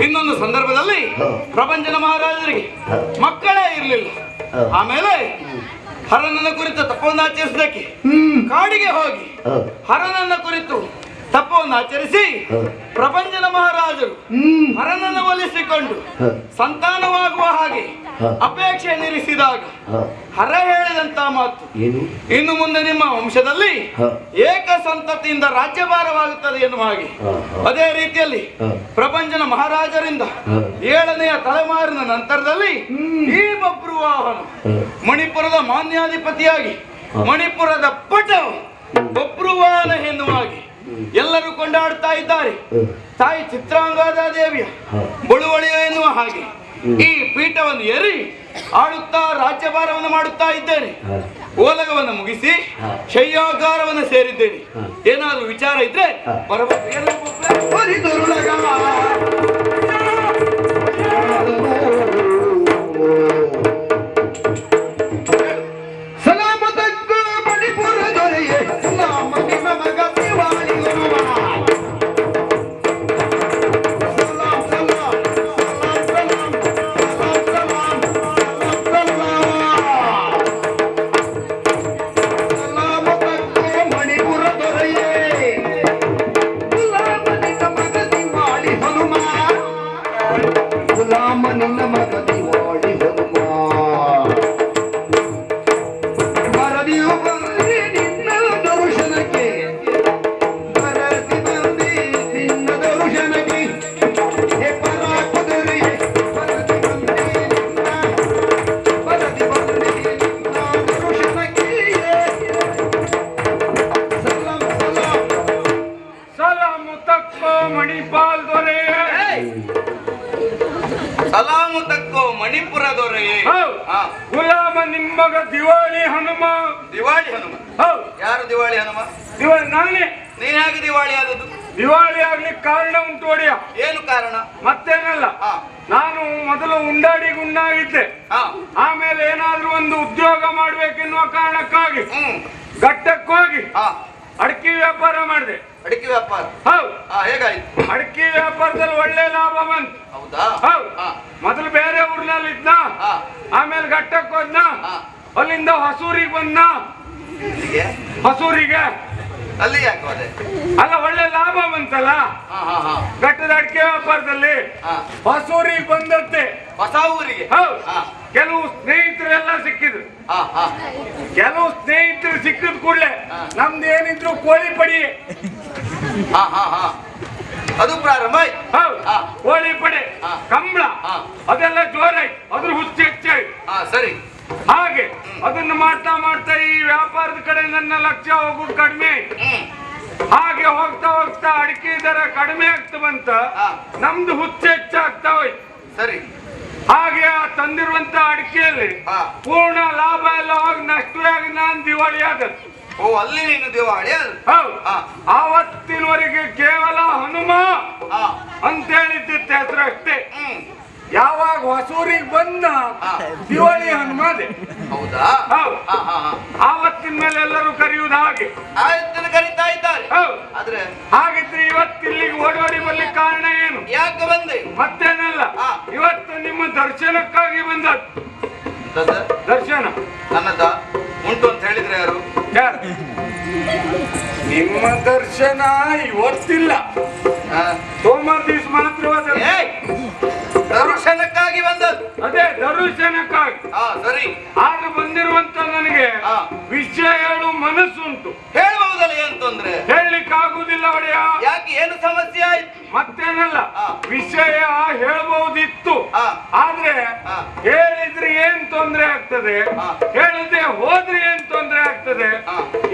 ಇನ್ನೊಂದು ಸಂದರ್ಭದಲ್ಲಿ ಪ್ರಪಂಚನ ಮಹಾರಾಜರಿಗೆ ಮಕ್ಕಳೇ ಇರಲಿಲ್ಲ. ಆಮೇಲೆ ಹರನನ್ನ ಕುರಿತು ತಪ್ಪವನ್ನು ಆಚರಿಸಲಿಕ್ಕೆ ಕಾಡಿಗೆ ಹೋಗಿ ಹರನನ್ನ ಕುರಿತು ತಪ್ಪವನ್ನು ಆಚರಿಸಿ ಪ್ರಪಂಚನ ಮಹಾರಾಜರು ಹರನನ್ನು ಒಲಿಸಿಕೊಂಡು ಸಂತಾನವಾಗುವ ಹಾಗೆ ಅಪೇಕ್ಷೆ ನಿರಿಸಿದಾಗ ಹರ ಹೇಳಿದಂತ ಮಾತು, ಇನ್ನು ಮುಂದೆ ನಿಮ್ಮ ವಂಶದಲ್ಲಿ ಏಕ ಸಂತತಿಯಿಂದ ರಾಜ್ಯಭಾರವಾಗುತ್ತದೆ ಎನ್ನುವ ಹಾಗೆ. ಅದೇ ರೀತಿಯಲ್ಲಿ ಪ್ರಪಂಚನ ಮಹಾರಾಜರಿಂದ 7ನೆಯ ತಲೆಮಾರಿನ ನಂತರದಲ್ಲಿ ಈ ಬಬ್ರುವಾಹನ ಮಣಿಪುರದ ಮಾನ್ಯಾಧಿಪತಿಯಾಗಿ ಮಣಿಪುರದ ಪಟ ಬಬ್ರುವಾಹನ ಎನ್ನುವ ಹಾಗೆ ಎಲ್ಲರೂ ಕೊಂಡಾಡ್ತಾ ಇದ್ದಾರೆ. ತಾಯಿ ಚಿತ್ರಾಂಗದ ದೇವಿಯ ಬಳುವಳಿಯ ಎನ್ನುವ ಹಾಗೆ ಈ ಪೀಠವನ್ನು ಏರಿ ಆಳುತ್ತಾ ರಾಜ್ಯಭಾರವನ್ನು ಮಾಡುತ್ತಾ ಇದ್ದೇನೆ. ಓಲಗವನ್ನು ಮುಗಿಸಿ ಶಯ್ಯಾಗಾರವನ್ನು ಸೇರಿದ್ದೇನೆ. ಏನಾದರೂ ವಿಚಾರ ಇದ್ರೆ ಮಣಿಪುರ ದೊರೆಯೇ ಗುಲಾಮ ನಿಮ್ಮಗ ದಿವಾಳಿ ಹನುಮ. ದಿವಾಳಿ ಹನುಮ? ಯಾರು ದಿವಾಳಿ ಹನುಮ? ದಿವಾಳಿ ನಾನೇ. ನೀನ್ ಹೇಗೆ ದಿವಾಳಿ ಆದದ್ದು? ದಿವಾಳಿ ಆಗ್ಲಿಕ್ಕೆ ಕಾರಣ ಉಂಟು ಒಡೆಯ. ಏನು ಕಾರಣ? ಮತ್ತೇನಲ್ಲ, ನಾನು ಮೊದಲು ಉಂಡಾಡಿ ಗುಂಡಾಗಿದ್ದೆ. ಆಮೇಲೆ ಏನಾದ್ರೂ ಒಂದು ಉದ್ಯೋಗ ಮಾಡ್ಬೇಕೆನ್ನುವ ಕಾರಣಕ್ಕಾಗಿ ಘಟ್ಟಕ್ಕೋಗಿ ಅಡಿಕೆ ವ್ಯಾಪಾರ ಮಾಡಿದೆ. ಅಡಿಕೆ ವ್ಯಾಪಾರ? ಹೌದು. ಹೇಗಾಯ್ತು? ಅಡಿಕೆ ವ್ಯಾಪಾರದಲ್ಲಿ ಒಳ್ಳೆ ಲಾಭ ಬಂತು. ಹೌದಾ? ಹೌದು. ಮೊದಲು ಬೇರೆ ಊರಿನಲ್ಲಿ ಇದ್ನ, ಆಮೇಲೆ ಘಟ್ಟಕ್ಕೆ ಹೋದ್ನ, ಅಲ್ಲಿಂದ ಹೊಸೂರಿಗೆ ಬಂದ. ಹೊಸೂರಿಗೆ ಅಲ್ಲಿ ಯಾಕೆ ಹೋದೆ? ಅಲ್ಲ, ಒಳ್ಳೆ ಲಾಭ ಬಂತಲ್ಲ ಘಟ್ಟದ ಅಡಿಕೆ ವ್ಯಾಪಾರದಲ್ಲಿ. ಹೊಸೂರಿಗೆ ಬಂದತ್ತೆ. ಹೊಸ ಊರಿಗೆ? ಹೌದು. ಕೆಲವು ಸ್ನೇಹಿತರೆಲ್ಲ ಸಿಕ್ಕಿದ್ರು. ಕೆಲವು ಸ್ನೇಹಿತರು ಸಿಕ್ಕಿದ ಕೂಡಲೇ ನಮ್ದು ಏನಿದ್ರು ಕೋಳಿ ಪಡಿ ಅದು ಪ್ರಾರಂಭ ಆಯ್ತು. ಹೌದು. ಕೋಳಿ ಪಡೆ, ಕಂಬಳ ಅದೆಲ್ಲ ಜೋರಾಯ್ತು. ಅದ್ರ ಹುಚ್ಚು ಹೆಚ್ಚಾಯ್ತು. ಸರಿ. ಹಾಗೆ ಅದನ್ನು ಮಾಡ್ತಾ ಮಾಡ್ತಾ ಈ ವ್ಯಾಪಾರದ ಕಡೆ ನನ್ನ ಲಕ್ಷ್ಯ ಹೋಗೋದು ಕಡಿಮೆ ಆಯ್ತು. ಹಾಗೆ ಹೋಗ್ತಾ ಹೋಗ್ತಾ ಅಡಿಕೆ ದರ ಕಡಿಮೆ ಆಗ್ತಾ ಬಂತ, ನಮ್ದು ಹುಚ್ಚು ಹೆಚ್ಚಾಗ್ತಾ ಹೋಯ್ತು. ಸರಿ. ಹಾಗೆ ಆ ತಂದಿರುವಂತ ಅಡಿಕೆಯಲ್ಲಿ ಪೂರ್ಣ ಲಾಭ ಎಲ್ಲ ಹೋಗಿ ನಷ್ಟವಾಗಿ ನಾನು ದಿವಾಳಿ ಆದದ್ದು. ಓ, ಅಲ್ಲಿ ನೀನು ದಿವಾಳಿ? ಹೌದು. ಆವತ್ತಿನವರೆಗೆ ಕೇವಲ ಹನುಮ ಅಂತ ಹೇಳಿದ್ದಿತ್ತು ಹೆಸರು ಅಷ್ಟೇ. ಯಾವಾಗ ಹೊಸೂರಿಗೆ ಬಂದ ದಿವಾಳಿ ಹನುಮಾದೆ. ಹೌದಾ? ಹೌದು. ಆವತ್ತಿನ ಮೇಲೆ ಎಲ್ಲರೂ ಕರೆಯುವುದು ಹಾಗೆ ಕರೀತಾ ಇದ್ದಾರೆ. ಹೌದು. ಹಾಗಿದ್ರೆ ಇವತ್ತು ಇಲ್ಲಿಗೆ ಓಡೋಡಿ ಬರ್ಲಿಕ್ಕೆ ಕಾರಣ ಏನು? ಯಾಕೆ ಬಂದೆ? ಮತ್ತೇನಲ್ಲ, ಇವತ್ತು ನಿಮ್ಮ ದರ್ಶನಕ್ಕಾಗಿ ಬಂದದ್ದು. ದರ್ಶನ ನನ್ನದ ಉಂಟು ಅಂತ ಹೇಳಿದ್ರೆ ಯಾರು? ನಿಮ್ಮ ದರ್ಶನ ಇವತ್ತಿಲ್ಲ, ಸೋಮವಾರ ದಿವಸ ಮಾತ್ರ ದರ್ಶನಕ್ಕಾಗಿ ಬಂದದ್ದು. ಅದೇ ದರ್ಶನಕ್ಕಾಗಿ. ಸರಿ. ಆಗ ಬಂದಿರುವಂತ ನನಗೆ ವಿಷಯ ಹೇಳು ಮನಸ್ಸುಂಟು. ಹೇಳಬಹುದಲ್ಲ? ಏನ್ ತೊಂದ್ರೆ? ಹೇಳಲಿಕ್ಕೆ ಆಗುದಿಲ್ಲ ಒಡೆಯ. ಯಾಕೆ? ಏನು ಸಮಸ್ಯೆ ಆಯ್ತು? ಮತ್ತೇನಲ್ಲ, ವಿಷಯ ಹೇಳ್ಬಹುದಿತ್ತು. ಆದ್ರೆ ಹೇಳಿದ್ರೆ ಏನ್ ತೊಂದ್ರೆ ಆಗ್ತದೆ, ಹೇಳಿದ್ರೆ ಹೋದ್ರೆ ಏನ್ ತೊಂದ್ರೆ ಆಗ್ತದೆ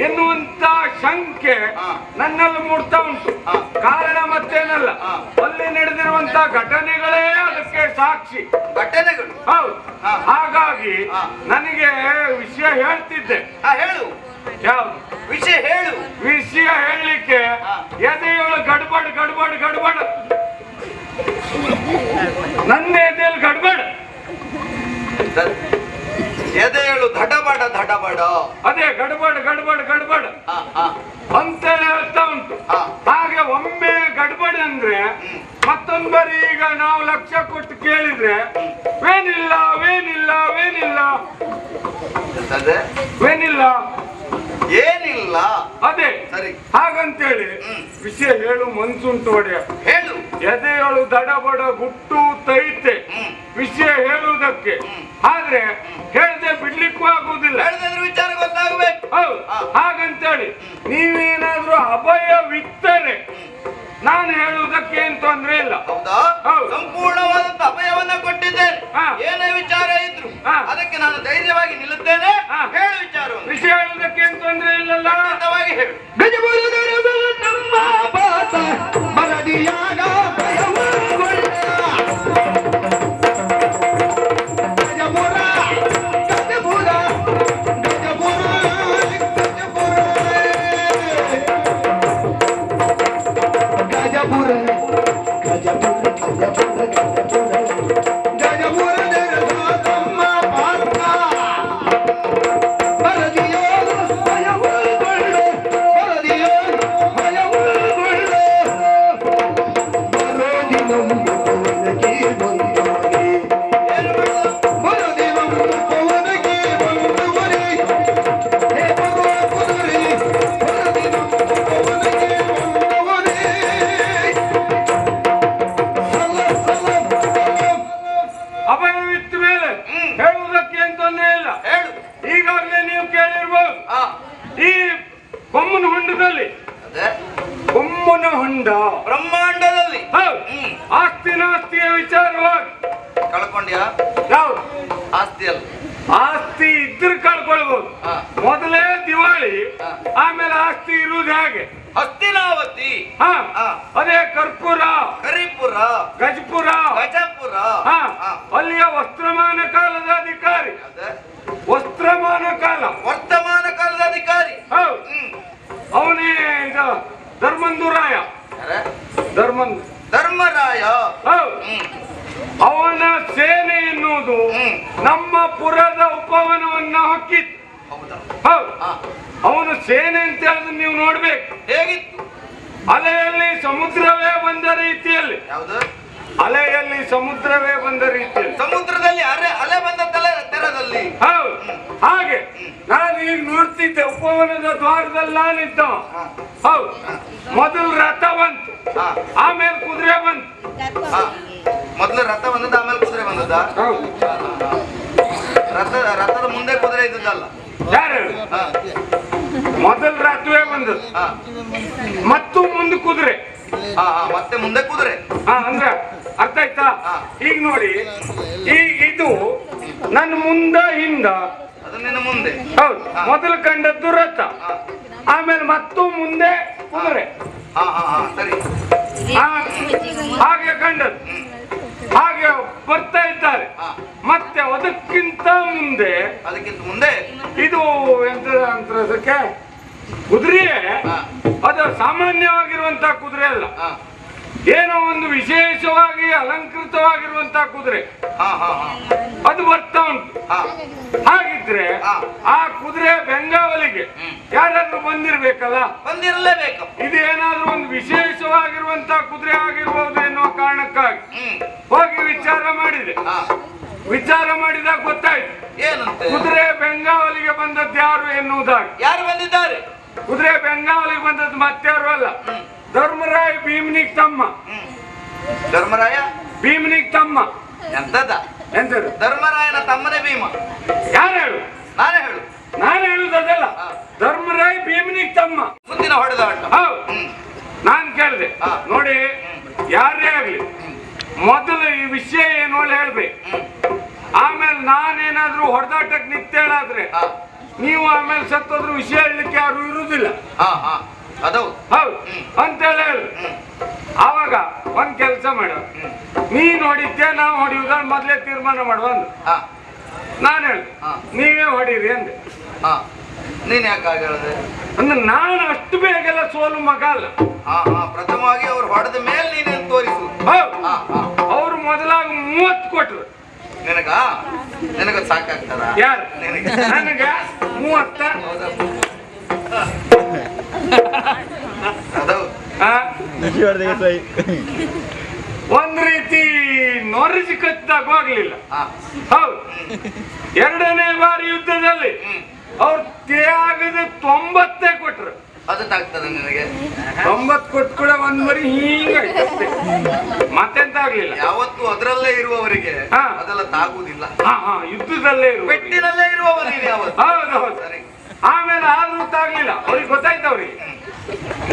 ಎನ್ನುವಂತ ಶಂಕೆ ನನ್ನಲ್ಲಿ ಮೂಡ್ತಾ ಉಂಟು. ಕಾರಣ ಮತ್ತೇನಲ್ಲ, ಅಲ್ಲಿ ನಡೆದಿರುವಂತ ಘಟನೆಗಳೇ ಅದಕ್ಕೆ ಸಾಕ್ಷಿ. ಘಟನೆಗಳು? ಹೌದು. ಹಾಗಾಗಿ ನನಗೆ ವಿಷಯ ಹೇಳ್ತಿದ್ದೆ. ಹೇಳು. ಯಾವುದು ವಿಷಯ? ಹೇಳು. ವಿಷಯ ಹೇಳಲಿಕ್ಕೆ ಎದೆಯೊಳು ಗಡ್ಬಡ್ ಗಡ್ಬಡ್ ಗಡ್ಬಡ್, ನನ್ನ ಎದೆಯಲ್ಲಿ ಗಡ್ಬಡ್. ಎದೆಯೊಳು ದಡಬಡ ದಡಬಡ ಅದೇ ಗಡಬಡ ಗಡಬಡ ಗಡಬಡ ಅಂತೇಳಿ ಹೇಳ್ತಾ ಉಂಟು. ಹಾಗೆ ಒಮ್ಮೆ ಗಡಬಡ ಅಂದ್ರೆ ಮತ್ತೊಂದು ಬಾರಿ ಈಗ ನಾವು ಲಕ್ಷ ಕೊಟ್ಟು ಕೇಳಿದ್ರೆ ವೇನಿಲ್ಲ ವೇನಿಲ್ಲ ವೇನಿಲ್ಲ ವೇನಿಲ್ಲ ಏನಿಲ್ಲ ಅದೇ ಸರಿ. ಹಾಗಂತೇಳಿ ವಿಷಯ ಹೇಳು ಮನ್ಸುಂಟು ಒಡೆಯ. ಹೇಳು. ಎದೆಯಳು ದಡಬಡ ಗುಟ್ಟು ತೈತೆ ವಿಷಯ ಹೇಳುವುದಕ್ಕೆ. ಆದ್ರೆ ಹೇಳ್ದೆ ಬಿಡ್ಲಿಕ್ಕೂ ಆಗುವುದಿಲ್ಲ. ವಿಚಾರ ಗೊತ್ತಾಗಬೇಕು. ಹೌದು. ಹಾಗಂತೇಳಿ ನೀವೇನಾದ್ರೂ ಅಭಯವಿತ್ತರೆ ನಾನು ಹೇಳುವುದಕ್ಕೆ ಏನ್ ತೊಂದ್ರೆ ಇಲ್ಲ. ಹೌದಾ? ಸಂಪೂರ್ಣವಾದಂತ ಅಭಯವನ್ನ ಕೊಟ್ಟಿದ್ದೇನೆ. ಏನೇ ವಿಚಾರ ಇದ್ರು ಅದಕ್ಕೆ ನಾನು ಧೈರ್ಯವಾಗಿ ನಿಲ್ಲುತ್ತೇನೆ. ಹೇಳು ವಿಚಾರ. ವಿಷಯ ಹೇಳುವುದಕ್ಕೆ ಏನ್ ತೊಂದ್ರೆ ಇಲ್ಲಲ್ಲ. ಹೇಳು. ಬ್ರಹ್ಮಾಂಡದಲ್ಲಿ ಆಸ್ತಿ ನಾಸ್ತಿಯ ವಿಚಾರವಾಗಿ ಕಳ್ಕೊಂಡ್ಯಾ? ಯಾವ್ದು ಆಸ್ತಿ ಅಲ್ಲ, ಆಸ್ತಿ ಇದ್ರೆ ಕಳ್ಕೊಳ್ಬಹುದು. ಮೊದಲೇ ದಿವಾಳಿ, ಆಮೇಲೆ ಆಸ್ತಿ ಇರುವುದು ಹೇಗೆ? ಹಸ್ತಿನಾವತಿ, ಅದೇ ಕರ್ಪೂರ, ಕರಿಪುರ, ಗಜಪುರ, ಗಜಪುರ, ಅಲ್ಲಿಯ ವಸ್ತ್ರಮಾನ ಕಾಲದ ಅಧಿಕಾರಿ. ವಸ್ತ್ರಮಾನ ಕಾಲ ವರ್ತಮಾನ ಕಾಲದ ಅಧಿಕಾರಿ. ಅವನೇ ಧರ್ಮಂದುರಾಯ. ಧರ್ಮರಾಯ. ಅವನ ಸೇನೆ ಎನ್ನುವುದು ನಮ್ಮ ಪುರದ ಉಪವನವನ್ನ ಹೊಕ್ಕಿತ್ತು. ಹೌದು. ಅವನ ಸೇನೆ ಅಂತ ಹೇಳಿದ್ರೆ ನೀವು ನೋಡ್ಬೇಕು ಹೇಗಿತ್ತು. ಅಲೆಯಲ್ಲಿ ಸಮುದ್ರವೇ ಬಂದ ರೀತಿಯಲ್ಲಿ. ಯಾವುದು? ಅಲೆಯಲ್ಲಿ ಸಮುದ್ರವೇ ಬಂದ ರೀತಿಯಲ್ಲಿ. ಸಮುದ್ರದಲ್ಲಿ ಅಲೆ ಬಂದ ತೆರದಲ್ಲಿ. ಹೌದು. ಹಾಗೆ ನಾನು ಈಗ ನೋಡ್ತಿದ್ದೆ, ಉಪವನದ ದ್ವಾರದಲ್ಲ ನಿಂತ. ಹೌದು. ಮೊದಲು ರಥ ಬಂತು, ಆಮೇಲೆ ಕುದುರೆ ಬಂತು. ಮೊದಲು ರಥ ಬಂದದ್ದು, ಆಮೇಲೆ ಕುದುರೆ ಬಂದದ್ದ? ರಥದ ಮುಂದೆ ಕುದುರೆ ಇದ್ದಲ್ಲ. ಯಾರು? ಮೊದಲು ರಥವೇ ಬಂದದ್ದು, ಮತ್ತು ಮುಂದೆ ಕುದುರೆ, ಮತ್ತೆ ಮುಂದೆ ಕುದುರೆ. ಅಂದ್ರೆ ಅರ್ಥ ಆಯ್ತಾ? ಈಗ ನೋಡಿ, ಇದು ನನ್ನ ಮುಂದ ಹಿಂದ, ಅದು ನಿನ್ನ ಮುಂದೆ. ಹೌದು. ಮೊದಲು ಕಂಡದ್ದು ರಥ, ಆಮೇಲೆ ಮತ್ತು ಮುಂದೆ ಕುದುರೆ. ಸರಿ. ಹಾಗೆ ಕಂಡದ್ದು, ಹಾಗೆ ಬರ್ತಾ ಇದ್ದಾರೆ. ಮತ್ತೆ ಅದಕ್ಕಿಂತ ಮುಂದೆ ಇದು ಎಂತ ಅದಕ್ಕೆ ಕುದುರೆಯೇ, ಅದು ಸಾಮಾನ್ಯವಾಗಿರುವಂತಹ ಕುದುರೆ ಅಲ್ಲ, ಏನೋ ಒಂದು ವಿಶೇಷವಾಗಿ ಅಲಂಕೃತವಾಗಿರುವಂತಹ ಕುದುರೆ ಅದು ಬರ್ತಾ ಉಂಟು. ಹಾಗಿದ್ರೆ ಆ ಕುದುರೆ ಬೆಂಗಾವಲಿಗೆ ಯಾರಾದ್ರೂ ಬಂದಿರ್ಬೇಕಲ್ಲ? ಬಂದಿರಲೇಬೇಕು. ಇದು ಏನಾದ್ರೂ ಒಂದು ವಿಶೇಷವಾಗಿರುವಂತಹ ಕುದುರೆ ಆಗಿರ್ಬೋದು ಎನ್ನುವ ಕಾರಣಕ್ಕಾಗಿ ಹೋಗಿ ವಿಚಾರ ಮಾಡಿದೆ. ವಿಚಾರ ಮಾಡಿದಾಗ ಗೊತ್ತಾಯ್ತು ಕುದುರೆ ಬೆಂಗಾವಲಿಗೆ ಬಂದದ್ದು ಯಾರು ಎನ್ನುವುದಾಗಿ. ಯಾರು ಬಂದಿದ್ದಾರೆ? ಕುದುರೆ ಬೆಂಗಾವಲಿಗೆ ಬಂದದ್ದು ಮತ್ತಾರು ಅಲ್ಲ, ಧರ್ಮರಾಯ ಭೀಮನಿಗೆ ತಮ್ಮ. ಧರ್ಮರಾಯ ಭೀಮನಿಗೆ ತಮ್ಮ. ಎಂತದ? ಎಂತದು? ಧರ್ಮರಾಯನ ತಮ್ಮನೇ ಭೀಮ. ಯಾರು ಹೇಳು? ನಾನೇ ಹೇಳು. ನಾನು ಹೇಳುದಲ್ಲ, ಧರ್ಮರಾಯ ಭೀಮನಿಗೆ ತಮ್ಮ. ಮುಂದಿನ ಹೊಡೆದಾಟ. ಹೌದು. ನಾನ್ ಕೇಳಿದೆ, ನೋಡಿ ಯಾರೇ ಆಗ್ಲಿ ಮೊದಲು ಈ ವಿಷಯ ಏನು ಹೇಳ್ಬೇಕು, ಆಮೇಲೆ ನಾನೇನಾದ್ರೂ ಹೊಡೆದಾಟಕ್ಕೆ ನಿತ್ತೇಳಾದ್ರೆ ನೀವು ಆಮೇಲೆ ಸತ್ತೋದ್ರು ವಿಷಯ ಹೇಳಲಿಕ್ಕೆ ಯಾರು ಇರುವುದಿಲ್ಲ. ಹೌದು ಅಂತೇಳಿ ಹೇಳು. ಆವಾಗ ಒಂದ್ ಕೆಲಸ ಮಾಡ, ನೀನ್ ಹೊಡಿದ್ಯಾ ನಾವು ಹೊಡಿಯುದ ಮೊದ್ಲೇ ತೀರ್ಮಾನ ಮಾಡುವ ಅಂದ್ರು. ನಾನು ಹೇಳ್ದೆ ನೀವೇ ಹೊಡೀರಿ ಅಂದೆ. ನೀನ್ ಯಾಕೆ ಹೇಳಿದೆ ಅಂದ್ರೆ ನಾನು ಅಷ್ಟು ಬೇಗೆಲ್ಲ ಸೋಲು ಮಗ ಅಲ್ಲ. ಪ್ರಥಮವಾಗಿ ಅವ್ರು ಹೊಡೆದ ಮೇಲೆ ನೀನೇನು ತೋರಿಸು. ಅವ್ರು ಮೊದಲಾಗ 30 ಕೊಟ್ರು, ನಿನಗ ಸಾಕಾಗ್ತದ? ಯಾರು ನನಗ 30 ಒಂದ್ ರೀತಿ ನೊರಜಿ ಕಚ್ಚಿದಾಗ ಹೋಗ್ಲಿಲ್ಲ. ಹೌದು, 2ನೇ ಬಾರಿ ಯುದ್ಧದಲ್ಲಿ ಅವ್ರ ತ್ಯಾಗದ 90 ಕೊಟ್ರು. ಅದಕ್ಕಾಗ್ತದೆ ನಿನಗೆ? 90 ಕೊಟ್ಟು ಕೂಡ ಒಂದ್ ಬರಿ ಹಿಂಗ ಮತ್ತೆಂತ ಆಗ್ಲಿಲ್ಲ. ಯಾವತ್ತು ಅದರಲ್ಲೇ ಇರುವವರಿಗೆ ಅದೆಲ್ಲ ತಾಗುವುದಿಲ್ಲ. ಯುದ್ಧದಲ್ಲೇ ಪೆಟ್ಟಿನಲ್ಲೇ ಇರುವವರಿಗೆ ಯಾವತ್ತು. ಹೌದೌದು. ಸರಿ. ಆಮೇಲೆ ಆದ್ರೂ ತಾಗ್ಲಿಲ್ಲ. ಅವ್ರಿಗೆ ಗೊತ್ತಾಯ್ತು, ಅವ್ರಿಗೆ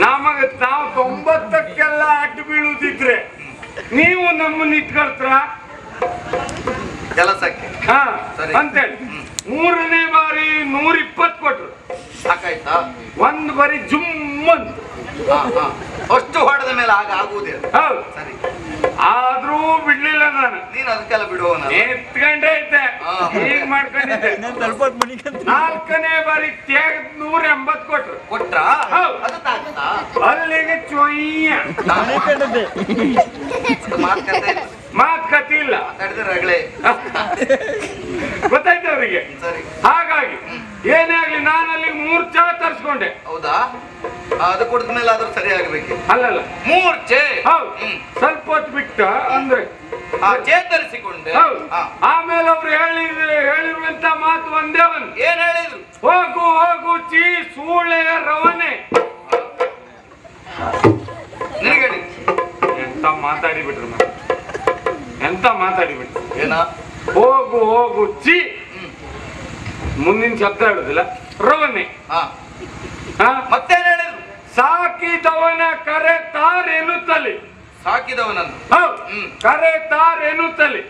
ನಾವು 90ಕ್ಕೆಲ್ಲ ಅಡ್ಡು ಬೀಳುದಿದ್ರೆ ನೀವು ನಮ್ಮನ್ನ ಇಟ್ಕೊಳ್ತ್ರ ಕೆಲಸಕ್ಕೆ ಅಂತೇಳಿ 3ನೇ ಬಾರಿ 120 ಕೊಟ್ರು. ಸಾಕಾಯ್ತಾ? ಒಂದ್ ಬಾರಿ ಜುಮ್ ಅಂತ ಅಷ್ಟು ಹೊಡೆದ ಮೇಲೆ ಆಗುವುದೇ. ಹೌದು. ಸರಿ, ಆದ್ರೂ ಬಿಡ್ಲಿಲ್ಲ ನಾನು. ನೀನು ಅದಕ್ಕೆಲ್ಲ ಬಿಡುವವನ? ಎತ್ಕೊಂಡೇ ಇದ್ದೆ, ಹೀಗ್ ಮಾಡ್ಕೊಂಡಿದ್ದೆ. 4ನೇ ಬಾರಿ ತ್ಯಾಗ 180 ಕೊಟ್ರು. ಕೊಟ್ರ? ಅಲ್ಲಿಗೆ ಚೊಯ್ಯ ಮಾತುಕತೆ ಇಲ್ಲ. ಗೊತ್ತಾಯ್ತು ಅವರಿಗೆ. ಹಾಗಾಗಿ ಏನೇ ಆಗ್ಲಿ ನಾನು ಅಲ್ಲಿ 3 ಚಾ ತರಿಸ್ಕೊಂಡೆ. ಹೌದಾ? ಅದು ಕುಡಿದ ಮೇಲೆ ಆದ್ರೂ ಸರಿ ಆಗ್ಬೇಕು. ಅಲ್ಲಲ್ಲ, 3 ಚೇ. ಹೌದು. ಸ್ವಲ್ಪ ಹೊತ್ತು ಬಿಟ್ಟ ಅಂದ್ರೆ ಚೇತರಿಸಿಕೊಂಡೆ. ಆಮೇಲೆ ಅವ್ರು ಹೇಳಿರುವಂತ ಮಾತು ಒಂದೇ ಒಂದು. ಏನ್ ಹೇಳಿದ್ರು? ಹೋಗು ಹೋಗು ಚೀ ಸೂಳೆ ರವನೆ. ನಿನಗೆ ಎಂತ ಮಾತಾಡಿಬಿಟ್ರು, ಎಂತ ಮಾತಾಡಿಬಿಟ್ರು. ಏನ? ಹೋಗು ಹೋಗು ಚಿ, ಮುಂದಿನ ಶಬ್ದ ಹೇಳುದಿಲ್ಲ, ರವನೆ. ಮತ್ತೇನ್ ಹೇಳಿದ್ರು? ಸಾಕಿದವನ ಕರೆ ತಾರೆನ್ನುತ್ತಲಿ. ಸಾಕಿದವನನ್ನು? ಹೌದು, ಕರೆ ತಾರೆನ್ನುತ್ತಲಿ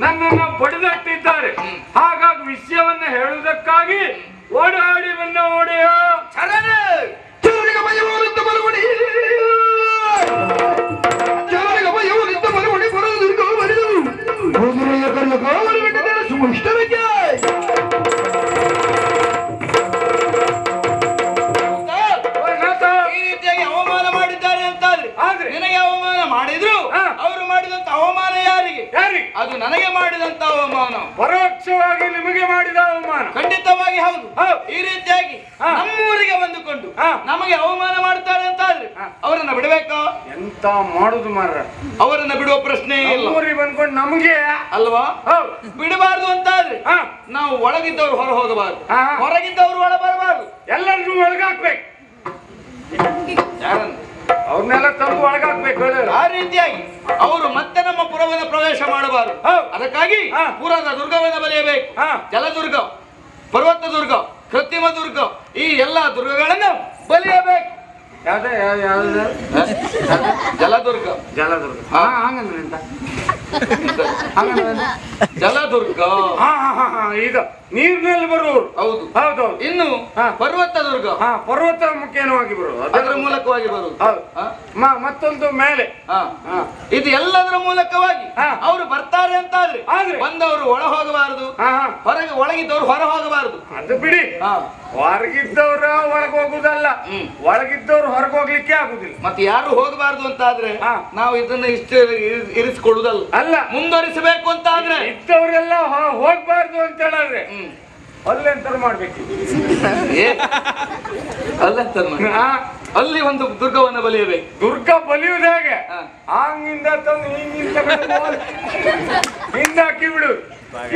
ನನ್ನನ್ನು ಬಡಿದಟ್ಟಿದ್ದಾರೆ. ಹಾಗಾಗಿ ವಿಷಯವನ್ನ ಹೇಳುವುದಕ್ಕಾಗಿ ಓಡಾಡಿ ಬಂದ ಓಡೆಯ ಈ ರೀತಿಯಾಗಿ ಅವಮಾನ ಮಾಡಿದ್ದಾರೆ ಅಂತಾದ್ರೆ ನಿನಗೆ ಅವಮಾನ ಮಾಡಿದ್ರು. ಅವರು ಮಾಡಿದಂತ ಅವಮಾನ ಯಾರಿಗೆ? ಅದು ನನಗೆ ಮಾಡಿದಂತ ಅವಮಾನ. ಪರೋಕ್ಷವಾಗಿ ನಿಮಗೆ ಮಾಡಿದ ಅವಮಾನ. ಖಂಡಿತವಾಗಿ ಹೌದು. ಈ ರೀತಿಯಾಗಿ ನಮ್ಮೂರಿಗೆ ಬಂದುಕೊಂಡು ನಮಗೆ ಅವಮಾನ ಮಾಡ್ತಾರೆ ಅಂತಾದ್ರೆ ಅವರನ್ನ ಬಿಡಬೇಕಾ? ಎಂತ ಮಾಡುದು ಮಾರ, ಅವರನ್ನ ಬಿಡುವ ಪ್ರಶ್ನೆ ಇಲ್ಲ. ಊರಿಗೆ ಬಂದ್ಕೊಂಡು ನಮಗೆ ಅಲ್ವಾ ಬಿಡಬಾರ್ದು ಅಂತಾದ್ರೆ ನಾವು ಒಳಗಿದ್ದವರು ಹೊರ ಹೋಗಬಾರ್ದು, ಹೊರಗಿದ್ದವರು ಒಳ ಬರಬಾರ್ದು. ಎಲ್ಲರಿಗೂ ಒಳಗಾಕ್ಬೇಕು. ಯಾರನ್ನು? ಅವ್ರನ್ನೆಲ್ಲ ತಂದು ಒಳಗಾಕ್ಬೇಕು. ಆ ರೀತಿಯಾಗಿ ಅವರು ಮತ್ತೆ ನಮ್ಮ ಪುರವನ್ನು ಪ್ರವೇಶ ಮಾಡಬಾರದು. ಅದಕ್ಕಾಗಿ ಪುರದ ದುರ್ಗವನ್ನು ಬಲಿಯಬೇಕು. ಜಲದುರ್ಗ, ಪರ್ವತ ದುರ್ಗ, ಕೃತ್ರಿಮ ದುರ್ಗ, ಈ ಎಲ್ಲಾ ದುರ್ಗಗಳನ್ನು ಬಲಿಯಬೇಕು. ಜಲದುರ್ಗ. ಜಲದುರ್ಗ ಹಂಗಂದ್ರೆ ಎಂತ? ಜಲದುರ್ಗ ಈಗ ನೀರಿನಲ್ಲಿ ಬರುವವರು. ಹೌದು ಹೌದೌದು. ಇನ್ನು ಪರ್ವತ ದುರ್ಗ, ಪರ್ವತ ಮುಖೇನವಾಗಿ ಬರುವುದು, ಅದರ ಮೂಲಕವಾಗಿ ಬರುವುದು. ಮತ್ತೊಂದು ಮೇಲೆ. ಇದು ಎಲ್ಲದರ ಮೂಲಕವಾಗಿ ಅವರು ಬರ್ತಾರೆ ಅಂತಾದ್ರೆ ಬಂದವರು ಒಳ ಹೋಗಬಾರದು, ಹೊರಗೆ ಒಳಗಿದ್ದವರು ಹೊರ ಹೋಗಬಾರದು. ಅದು ಬಿಡಿ, ಹೊರಗಿದ್ದವ್ರ ಒಳಗೆ ಹೋಗುದಲ್ಲ, ಒಳಗಿದ್ದವ್ರು ಹೊರಗೆ ಹೋಗ್ಲಿಕ್ಕೆ ಆಗುದಿಲ್ಲ. ಮತ್ತೆ ಯಾರು ಹೋಗಬಾರದು ಅಂತ ಆದ್ರೆ ನಾವು ಇದನ್ನ ಇಷ್ಟು ಇರಿಸಿಕೊಳ್ಳುವುದಲ್ಲ, ಅಲ್ಲ ಮುಂದುವರಿಸಬೇಕು ಅಂತ ಆದ್ರೆ ಇದ್ದವರೆಲ್ಲ ಹೋಗ್ಬಾರ್ದು ಅಂತ ಹೇಳಿದ್ರೆ ಅಲ್ಲೆಂತ ಮಾಡ್ಬೇಕು. ಅಲ್ಲಿ ಒಂದು ದುರ್ಗವನ್ನು ಬಲಿಯಬೇಕು. ದುರ್ಗ ಬಲಿಯುವುದು ಹೇಗೆ? ಹಂಗಿಂದ ತಂದು ಹಿಂಗಿಂದ ಹಿಂದಾಕಿ ಬಿಡು,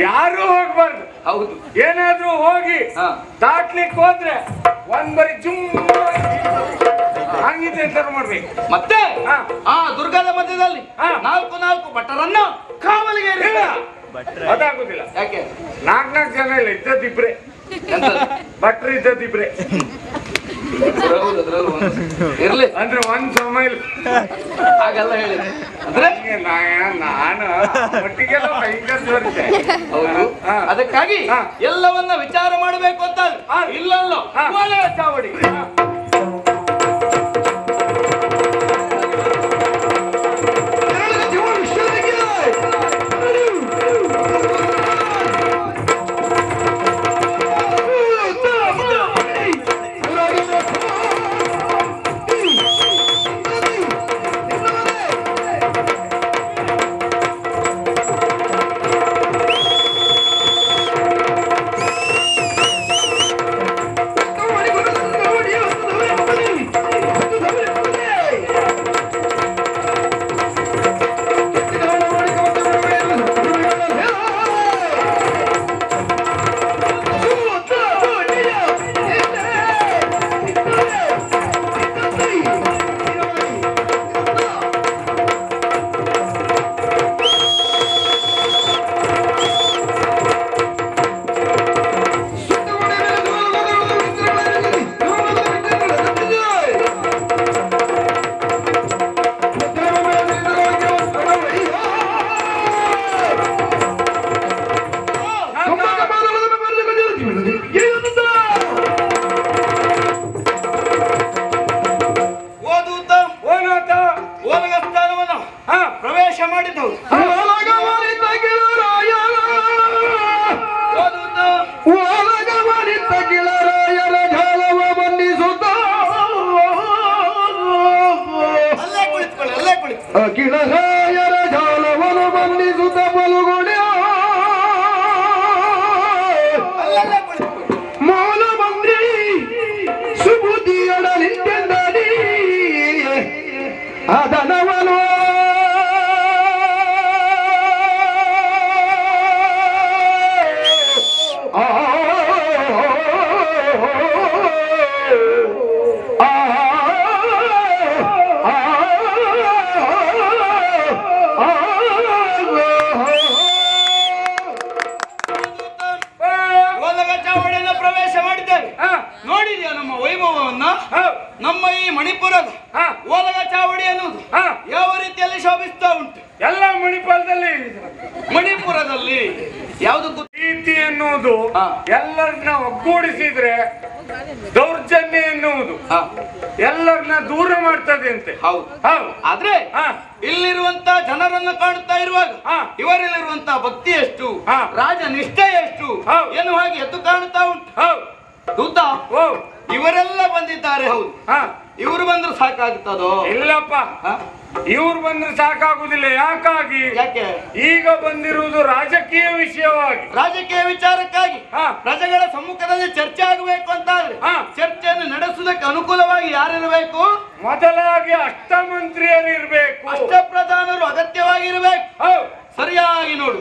ಯಾರು ಹೋಗ್ಬಾರ್ದು. ಹೌದು, ಏನಾದ್ರೂ ಹೋಗಿ ದಾಟ್ಲಿಕ್ಕೆ ಹೋದ್ರೆ ಒಂದ್ ಬರಿ ಜುಮ್ ಹಂಗಿದ್ದೆ ಅಂತ ಮಾಡ್ಬೇಕು. ಮತ್ತೆ ಆ ದುರ್ಗದ ಮಧ್ಯದಲ್ಲಿ 4 ಭಟರನ್ನು ಕಾವಲಿಗೆ ಅದಾಗುದಿಲ್ಲ. ಯಾಕೆ? 4 ಜನ ಇಲ್ಲ, ಇದ್ದದಿಬ್ರೆ ಭಟ್ರು, ಇದ್ದದಿಬ್ರೆ ಇರ್ಲಿ ಅಂದ್ರೆ ಒಂದ್ ಸಮಯ ಹಾಗೆಲ್ಲ ಹೇಳಿ ಅಂದ್ರೆ ನಾನು ಒಟ್ಟಿಗೆಲ್ಲ ಭಯಂಕರ ಜೋರಿದ್ದೆ. ಹೌದು, ಅದಕ್ಕಾಗಿ ಎಲ್ಲವನ್ನ ವಿಚಾರ ಮಾಡಬೇಕು ಅಂತ ಇಲ್ಲಲ್ಲ ಚಾವಡಿ. ಪ್ರವೇಶ ಮಾಡಿದ್ದೇವೆ. ನೋಡಿದ್ಯಾ ನಮ್ಮ ವೈಭವವನ್ನ? ನಮ್ಮ ಈ ಮಣಿಪುರದ ಓಲಗ ಚಾವಡಿ ಅನ್ನೋದು ಯಾವ ರೀತಿಯಲ್ಲಿ ಶೋಭಿಸ್ತಾ ಉಂಟು. ಎಲ್ಲ ಮಣಿಪುರದಲ್ಲಿ ಯಾವುದು ಪ್ರೀತಿ ಎನ್ನುವುದು ಎಲ್ಲರನ್ನ ಒಗ್ಗೂಡಿಸಿದ್ರೆ ದೌರ್ಜನ್ಯ ಎನ್ನುವುದು ಎಲ್ಲರನ್ನ ದೂರ ಮಾಡ್ತದೆ ಅಂತೆ. ಹೌದು. ಆದ್ರೆ ಇಲ್ಲಿರುವಂತ ಜನರನ್ನ ಕಾಣುತ್ತಾ ಇರುವಾಗ ಇವರಲ್ಲಿರುವಂತ ಭಕ್ತಿ ಎಷ್ಟು, ರಾಜ ನಿಷ್ಠೆ ಎಷ್ಟು ಎನ್ನುವ ಹಾಗೆ ಎದ್ದು ಕಾಣುತ್ತಾ ಉಂಟು. ದೂತ ಇವರೆಲ್ಲ ಬಂದಿದ್ದಾರೆ. ಹೌದು. ಇವರು ಬಂದ್ರು ಸಾಕಾಗುತ್ತದೋ? ಇಲ್ಲಪ್ಪ, ಇವ್ರು ಬಂದ್ರೆ ಸಾಕಾಗುದಿಲ್ಲ. ಯಾಕೆ? ಈಗ ಬಂದಿರುವುದು ರಾಜಕೀಯ ವಿಷಯವಾಗಿ, ರಾಜಕೀಯ ವಿಚಾರಕ್ಕಾಗಿ ಪ್ರಜೆಗಳ ಸಮ್ಮುಖದಲ್ಲಿ ಚರ್ಚೆ ಆಗಬೇಕು ಅಂತಾದ್ರೆ ಚರ್ಚೆಯನ್ನು ನಡೆಸುವುದಕ್ಕೆ ಅನುಕೂಲವಾಗಿ ಯಾರಿರಬೇಕು? ಮೊದಲಾಗಿ ಅಷ್ಟಮಂತ್ರಿಯರು ಇರಬೇಕು. ಅಷ್ಟಪ್ರಧಾನರು ಅಗತ್ಯವಾಗಿರ್ಬೇಕು. ಸರಿಯಾಗಿ ನೋಡು,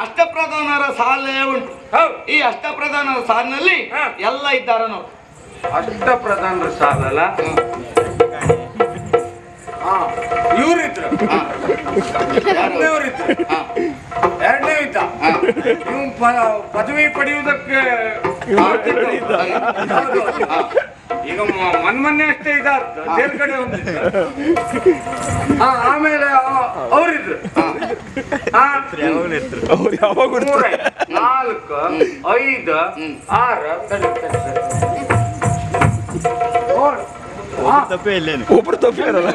ಅಷ್ಟಪ್ರಧಾನರ ಸಾಲೇ ಉಂಟು. ಈ ಅಷ್ಟಪ್ರಧಾನರ ಸಾಲಿನಲ್ಲಿ ಎಲ್ಲ ಇದ್ದಾರ ನೋಡು. ಅಷ್ಟಪ್ರಧಾನರ ಸಾಲಲ್ಲ, ಇವರಿದ್ರು ಎರಡನೇ ಇದ್ದ ನೀವು ಪದವಿ ಪಡೆಯುವುದಕ್ಕೆ ಈಗ ಮೊನ್ನೆ ಅಷ್ಟೇ ಇದಾದ ದೇರ್ ಕಡೆ ಹೊಂದಿದ್ದ. ಆಮೇಲೆ ಅವರಿದ್ರು 4, 5, 6 ಒಬ್ರು ತಪ್ಪೇ ಇರಲ್ಲ.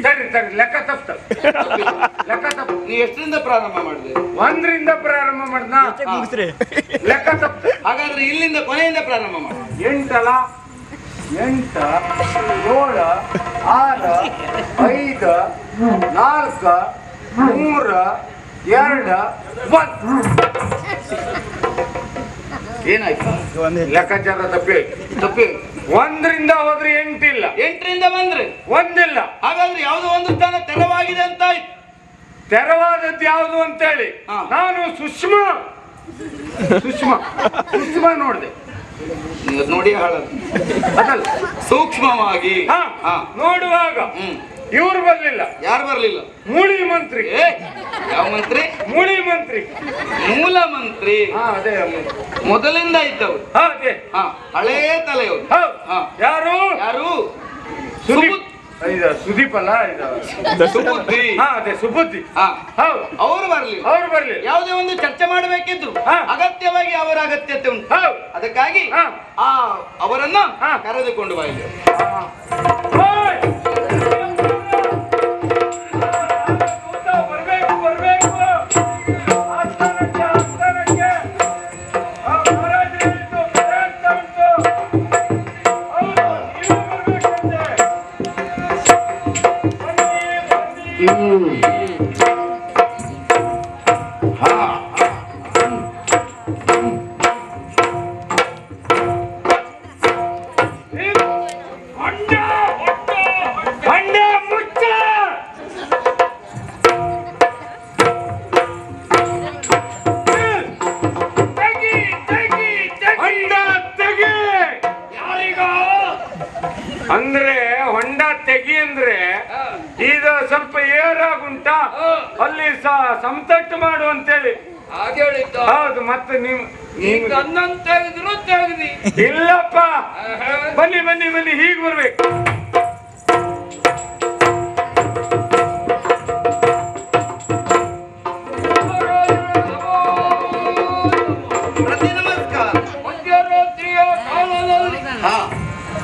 ಸರಿ ಲೆಕ್ಕ ತಪ್ಪ. ನೀ ಎಷ್ಟರಿಂದ ಪ್ರಾರಂಭ ಮಾಡಿದೆ? 1ರಿಂದ ಪ್ರಾರಂಭ ಮಾಡ್ದ. ಲೆಕ್ಕ ತಪ್ಪ. ಹಾಗಾದ್ರೆ ಇಲ್ಲಿಂದ ಕೊನೆಯಿಂದ ಪ್ರಾರಂಭ ಮಾಡಿ. 8 ಅಲ್ಲ? 8, 7, 6, 5, 4, 3, 2, 1. ಏನಾಯ್ತು? ಲೆಕ್ಕಾಚಾರ ತಪ್ಪಿ. 1ರಿಂದ ಹೋದ್ರೆ 8 ಇಲ್ಲ, 8ರಿಂದ ಬಂದ್ರೆ 1 ಇಲ್ಲ. ಹಾಗಾದ್ರೆ ಯಾವುದೋ ಒಂದು ಸ್ಥಾನ ತೆರವಾಗಿದೆ ಅಂತ ಆಯ್ತು. ತೆರವಾದದ್ದು ಯಾವುದು ಅಂತೇಳಿ ನಾನು ಸುಷ್ಮಾ ನೋಡಿದೆ. ನೋಡಿ ಹಾಳದು ಅದಲ್ಲ, ಸೂಕ್ಷ್ಮವಾಗಿ ನೋಡುವಾಗ ಇವ್ರು ಬರ್ಲಿಲ್ಲ. ಯಾರು ಬರ್ಲಿಲ್ಲ? ಮೂಳಿ ಮಂತ್ರಿ. ಯಾವ ಮಂತ್ರಿ? ಮೂಳಿ ಮಂತ್ರಿ, ಮೂಲ ಮಂತ್ರಿ. ಅದೇ ಮೊದಲಿಂದ ಇದ್ದವರು. ಅದೇ ಹಳೇ ತಲೆಯವರು. ಯಾರು? ಸುದೀಪ್ ಅಲ್ಲ, ಸುಬುದ್ಧಿ. ಅದೇ ಸುಬುದ್ಧಿ. ಅವರು ಬರ್ಲಿಲ್ಲ. ಯಾವುದೇ ಒಂದು ಚರ್ಚೆ ಮಾಡಬೇಕಿದ್ರು ಅಗತ್ಯವಾಗಿ ಅವರ ಅಗತ್ಯತೆ ಉಂಟು. ಅದಕ್ಕಾಗಿ ಅವರನ್ನ ಕರೆದುಕೊಂಡು ಬರಲಿ. ಅಂದ್ರೆ ಹೊಂಡ ತೆಗಿ ಅಂದ್ರೆ ಇದು ಸ್ವಲ್ಪ ಏರಾಗುಂಟ, ಅಲ್ಲಿ ಸಮತಟ್ಟು ಮಾಡು ಅಂತೇಳಿ ಹಾಗೆ ಹೇಳಿದ್ದು. ಹೌದು. ಮತ್ತೆ ನೀವು ನನ್ನನ್ನು ತೆಗೆದ್ರು ತೆಗ್ದಿ. ಇಲ್ಲಪ್ಪ, ಬನ್ನಿ ಹೀಗೆ ಬರ್ಬೇಕು. ಮಧ್ಯರಾತ್ರಿಯ ಕಾಲದಲ್ಲಿ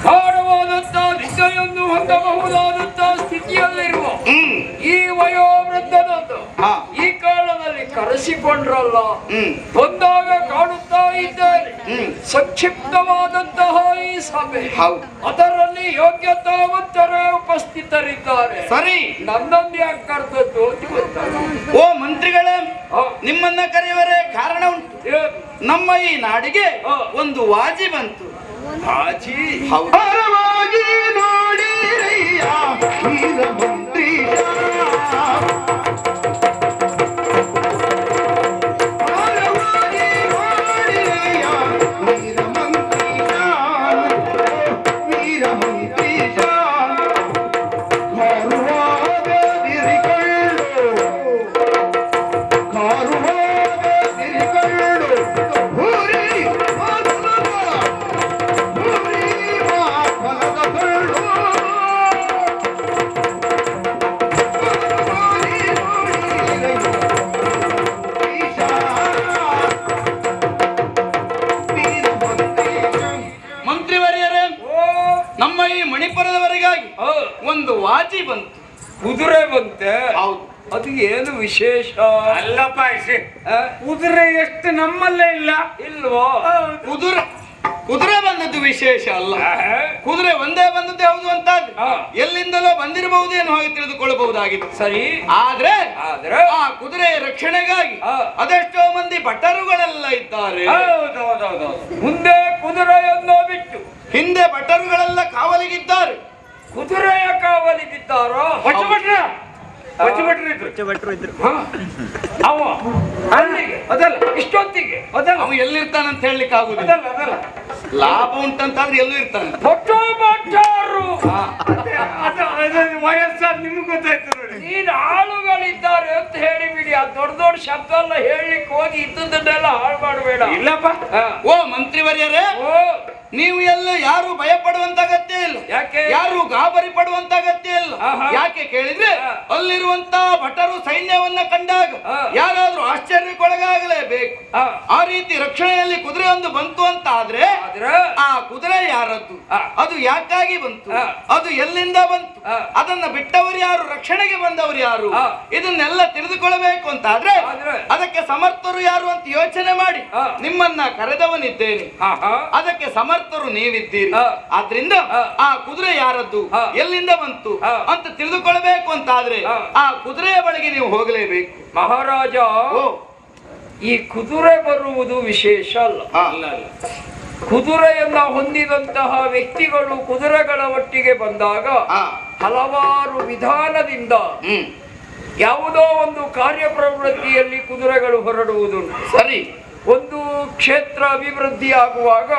ಗಾಢವಾದಂತಹ ನಿದ್ದೆಯನ್ನು ಹೊಂದಬಹುದಾದಂತಹ ಸ್ಥಿತಿಯಲ್ಲಿರುವ ಈ ವಯೋವೃದ್ಧನನ್ನು ಈ ಕಾಲದಲ್ಲಿ ಕರೆಸಿಕೊಂಡ್ರಲ್ಲ, ಬಂದಾಗ ಕಾಣುತ್ತಾ ಇದ್ದೇನೆ. ಸಂಕ್ಷಿಪ್ತವಾದಂತಹ ಈ ಸಭೆ, ಅದರಲ್ಲಿ ಯೋಗ್ಯತಾವಂತರೇ ಉಪಸ್ಥಿತರಿದ್ದಾರೆ. ಸರಿ, ನನ್ನನ್ನು ಯಾಕೆ ಕರೆದದ್ದು ಗೊತ್ತಲ್ಲ? ಓ ಮಂತ್ರಿಗಳೇ, ನಿಮ್ಮನ್ನ ಕರೆಯುವರೇ ಕಾರಣ ಉಂಟು. ನಮ್ಮ ಈ ನಾಡಿಗೆ ಒಂದು ವಾಜಿ ಬಂತು. ಹಾಜಿ ಹರವಾಗಿ ನೋಡಿರಯ್ಯ ವೀರ ಮಂತ್ರಿ, ಹರವಾಗಿ ನೋಡಿರಯ್ಯ ವೀರ ಮಂತ್ರಿ, ವೀರ ಮಂತ್ರಿ ಕಾರುವಾಗ ತಿರಿಕೊಳ್ಳು, ಕಾರುವಾಗ ತಿರಿ ಒಂದು ವಾಜಿ ಬಂತು. ಕುದುರೆ ಬಂತೆ. ಹೌದು. ಅದು ಏನು ವಿಶೇಷ ಅಲ್ಲಪ್ಪ ಕುದುರೆ ಎಷ್ಟು ನಮ್ಮಲ್ಲೇ ಇಲ್ಲ ಇಲ್ವೋ? ಕುದುರೆ ಬಂದದ್ದು ವಿಶೇಷ ಅಲ್ಲ. ಕುದುರೆ ಒಂದೇ ಬಂದದ್ದೇ ಹೌದು ಅಂತಾದ್ರೆ ಎಲ್ಲಿಂದಲೋ ಬಂದಿರಬಹುದು ಏನು ಹಾಗೆ ತಿಳಿದುಕೊಳ್ಳಬಹುದಾಗಿತ್ತು. ಸರಿ. ಆದ್ರೆ ಆ ಕುದುರೆ ರಕ್ಷಣೆಗಾಗಿ ಅದೆಷ್ಟೋ ಮಂದಿ ಭಟರುಗಳೆಲ್ಲ ಇದ್ದಾರೆ. ಮುಂದೆ ಕುದುರೆಯನ್ನು ಬಿಟ್ಟು ಹಿಂದೆ ಭಟರುಗಳೆಲ್ಲ ಕಾವಲಿಗಿದ್ದಾರೆ. ಕುದುರೆಯ ಕಾವಲಿಗಿದ್ದಾರೋ? ಅವ ಅಲ್ಲಿಗೆ ಅದಲ್ಲ ಇಷ್ಟೊತ್ತಿಗೆ ಅದಲ್ಲ ಅವ ಎಲ್ಲಿರ್ತಾನಂತ ಹೇಳಲಿಕ್ಕೆ ಆಗುದಿಲ್ಲ. ಅದಲ್ಲ ಲಾಭ ಉಂಟಂತಾದ್ರೆ ಎಲ್ಲೂ ಇರ್ತಾನೆ. ವಯಸ್ಸಾದ ನಿಮ್ಗೆ ಗೊತ್ತಾಯ್ತು ನೋಡಿ. ನೀನ್ ಆಳುಗಳಿದ್ದಾರೆ ಅಂತ ಹೇಳಿಬಿಡಿ. ಆ ದೊಡ್ಡ ದೊಡ್ಡ ಶಬ್ದ ಎಲ್ಲ ಹೇಳಲಿಕ್ಕೆ ಹೋಗಿ ಇದ್ದದ್ದನ್ನೆಲ್ಲ ಹಾಳು ಮಾಡಬೇಡ. ಇಲ್ಲಪ್ಪ. ಓ ಮಂತ್ರಿವರ್ಯರೇ, ನೀವು ಎಲ್ಲ ಯಾರು ಭಯ ಪಡುವಂತ ಅಗತ್ಯ ಇಲ್ಲ. ಯಾಕೆ? ಯಾರು ಗಾಬರಿ ಪಡುವಂತ ಅಗತ್ಯ ಇಲ್ಲ. ಯಾಕೆ ಕೇಳಿದ್ರೆ ಅಲ್ಲಿರುವಂತ ಭಟರು ಸೈನ್ಯವನ್ನ ಕಂಡಾಗ ಯಾರಾದ್ರೂ ಆಶ್ಚರ್ಯಕ್ಕೊಳಗಾಗಲೇಬೇಕು. ಆ ರೀತಿ ರಕ್ಷಣೆಯಲ್ಲಿ ಕುದುರೆ ಒಂದು ಬಂತು ಅಂತ ಆದ್ರೆ ಆ ಕುದುರೆ ಯಾರದ್ದು, ಅದು ಯಾಕಾಗಿ ಬಂತು, ಅದು ಎಲ್ಲಿಂದ ಬಂತು, ಅದನ್ನ ಬಿಟ್ಟವರು ಯಾರು, ರಕ್ಷಣೆಗೆ ಬಂದವರು ಯಾರು, ಇದನ್ನೆಲ್ಲ ತಿಳಿದುಕೊಳ್ಳಬೇಕು ಅಂತ ಆದ್ರೆ ಅದಕ್ಕೆ ಸಮರ್ಥರು ಯಾರು ಅಂತ ಯೋಚನೆ ಮಾಡಿ ನಿಮ್ಮನ್ನ ಕರೆದವನಿದ್ದೇನೆ. ಅದಕ್ಕೆ ಸಮರ್ಥರು ನೀವಿದ್ದೀರಿ. ಆದ್ರಿಂದ ಆ ಕುದುರೆ ಯಾರದ್ದು, ಎಲ್ಲಿಂದ ಬಂತು ಅಂತ ತಿಳಿದುಕೊಳ್ಳಬೇಕು ಅಂತ ಆದ್ರೆ ಆ ಕುದುರೆಯ ಬಳಿಗೆ ನೀವು ಹೋಗಲೇಬೇಕು. ಮಹಾರಾಜ, ಈ ಕುದುರೆ ಬರುವುದು ವಿಶೇಷ ಅಲ್ಲ. ಕುದುರೆಯನ್ನ ಹೊಂದಿದಂತಹ ವ್ಯಕ್ತಿಗಳು ಕುದುರೆಗಳ ಒಟ್ಟಿಗೆ ಬಂದಾಗ ಹಲವಾರು ವಿಧಾನದಿಂದ ಯಾವುದೋ ಒಂದು ಕಾರ್ಯಪ್ರವೃತ್ತಿಯಲ್ಲಿ ಕುದುರೆಗಳು ಹೊರಡುವುದುಂಟು. ಸರಿ. ಒಂದು ಕ್ಷೇತ್ರ ಅಭಿವೃದ್ಧಿ ಆಗುವಾಗ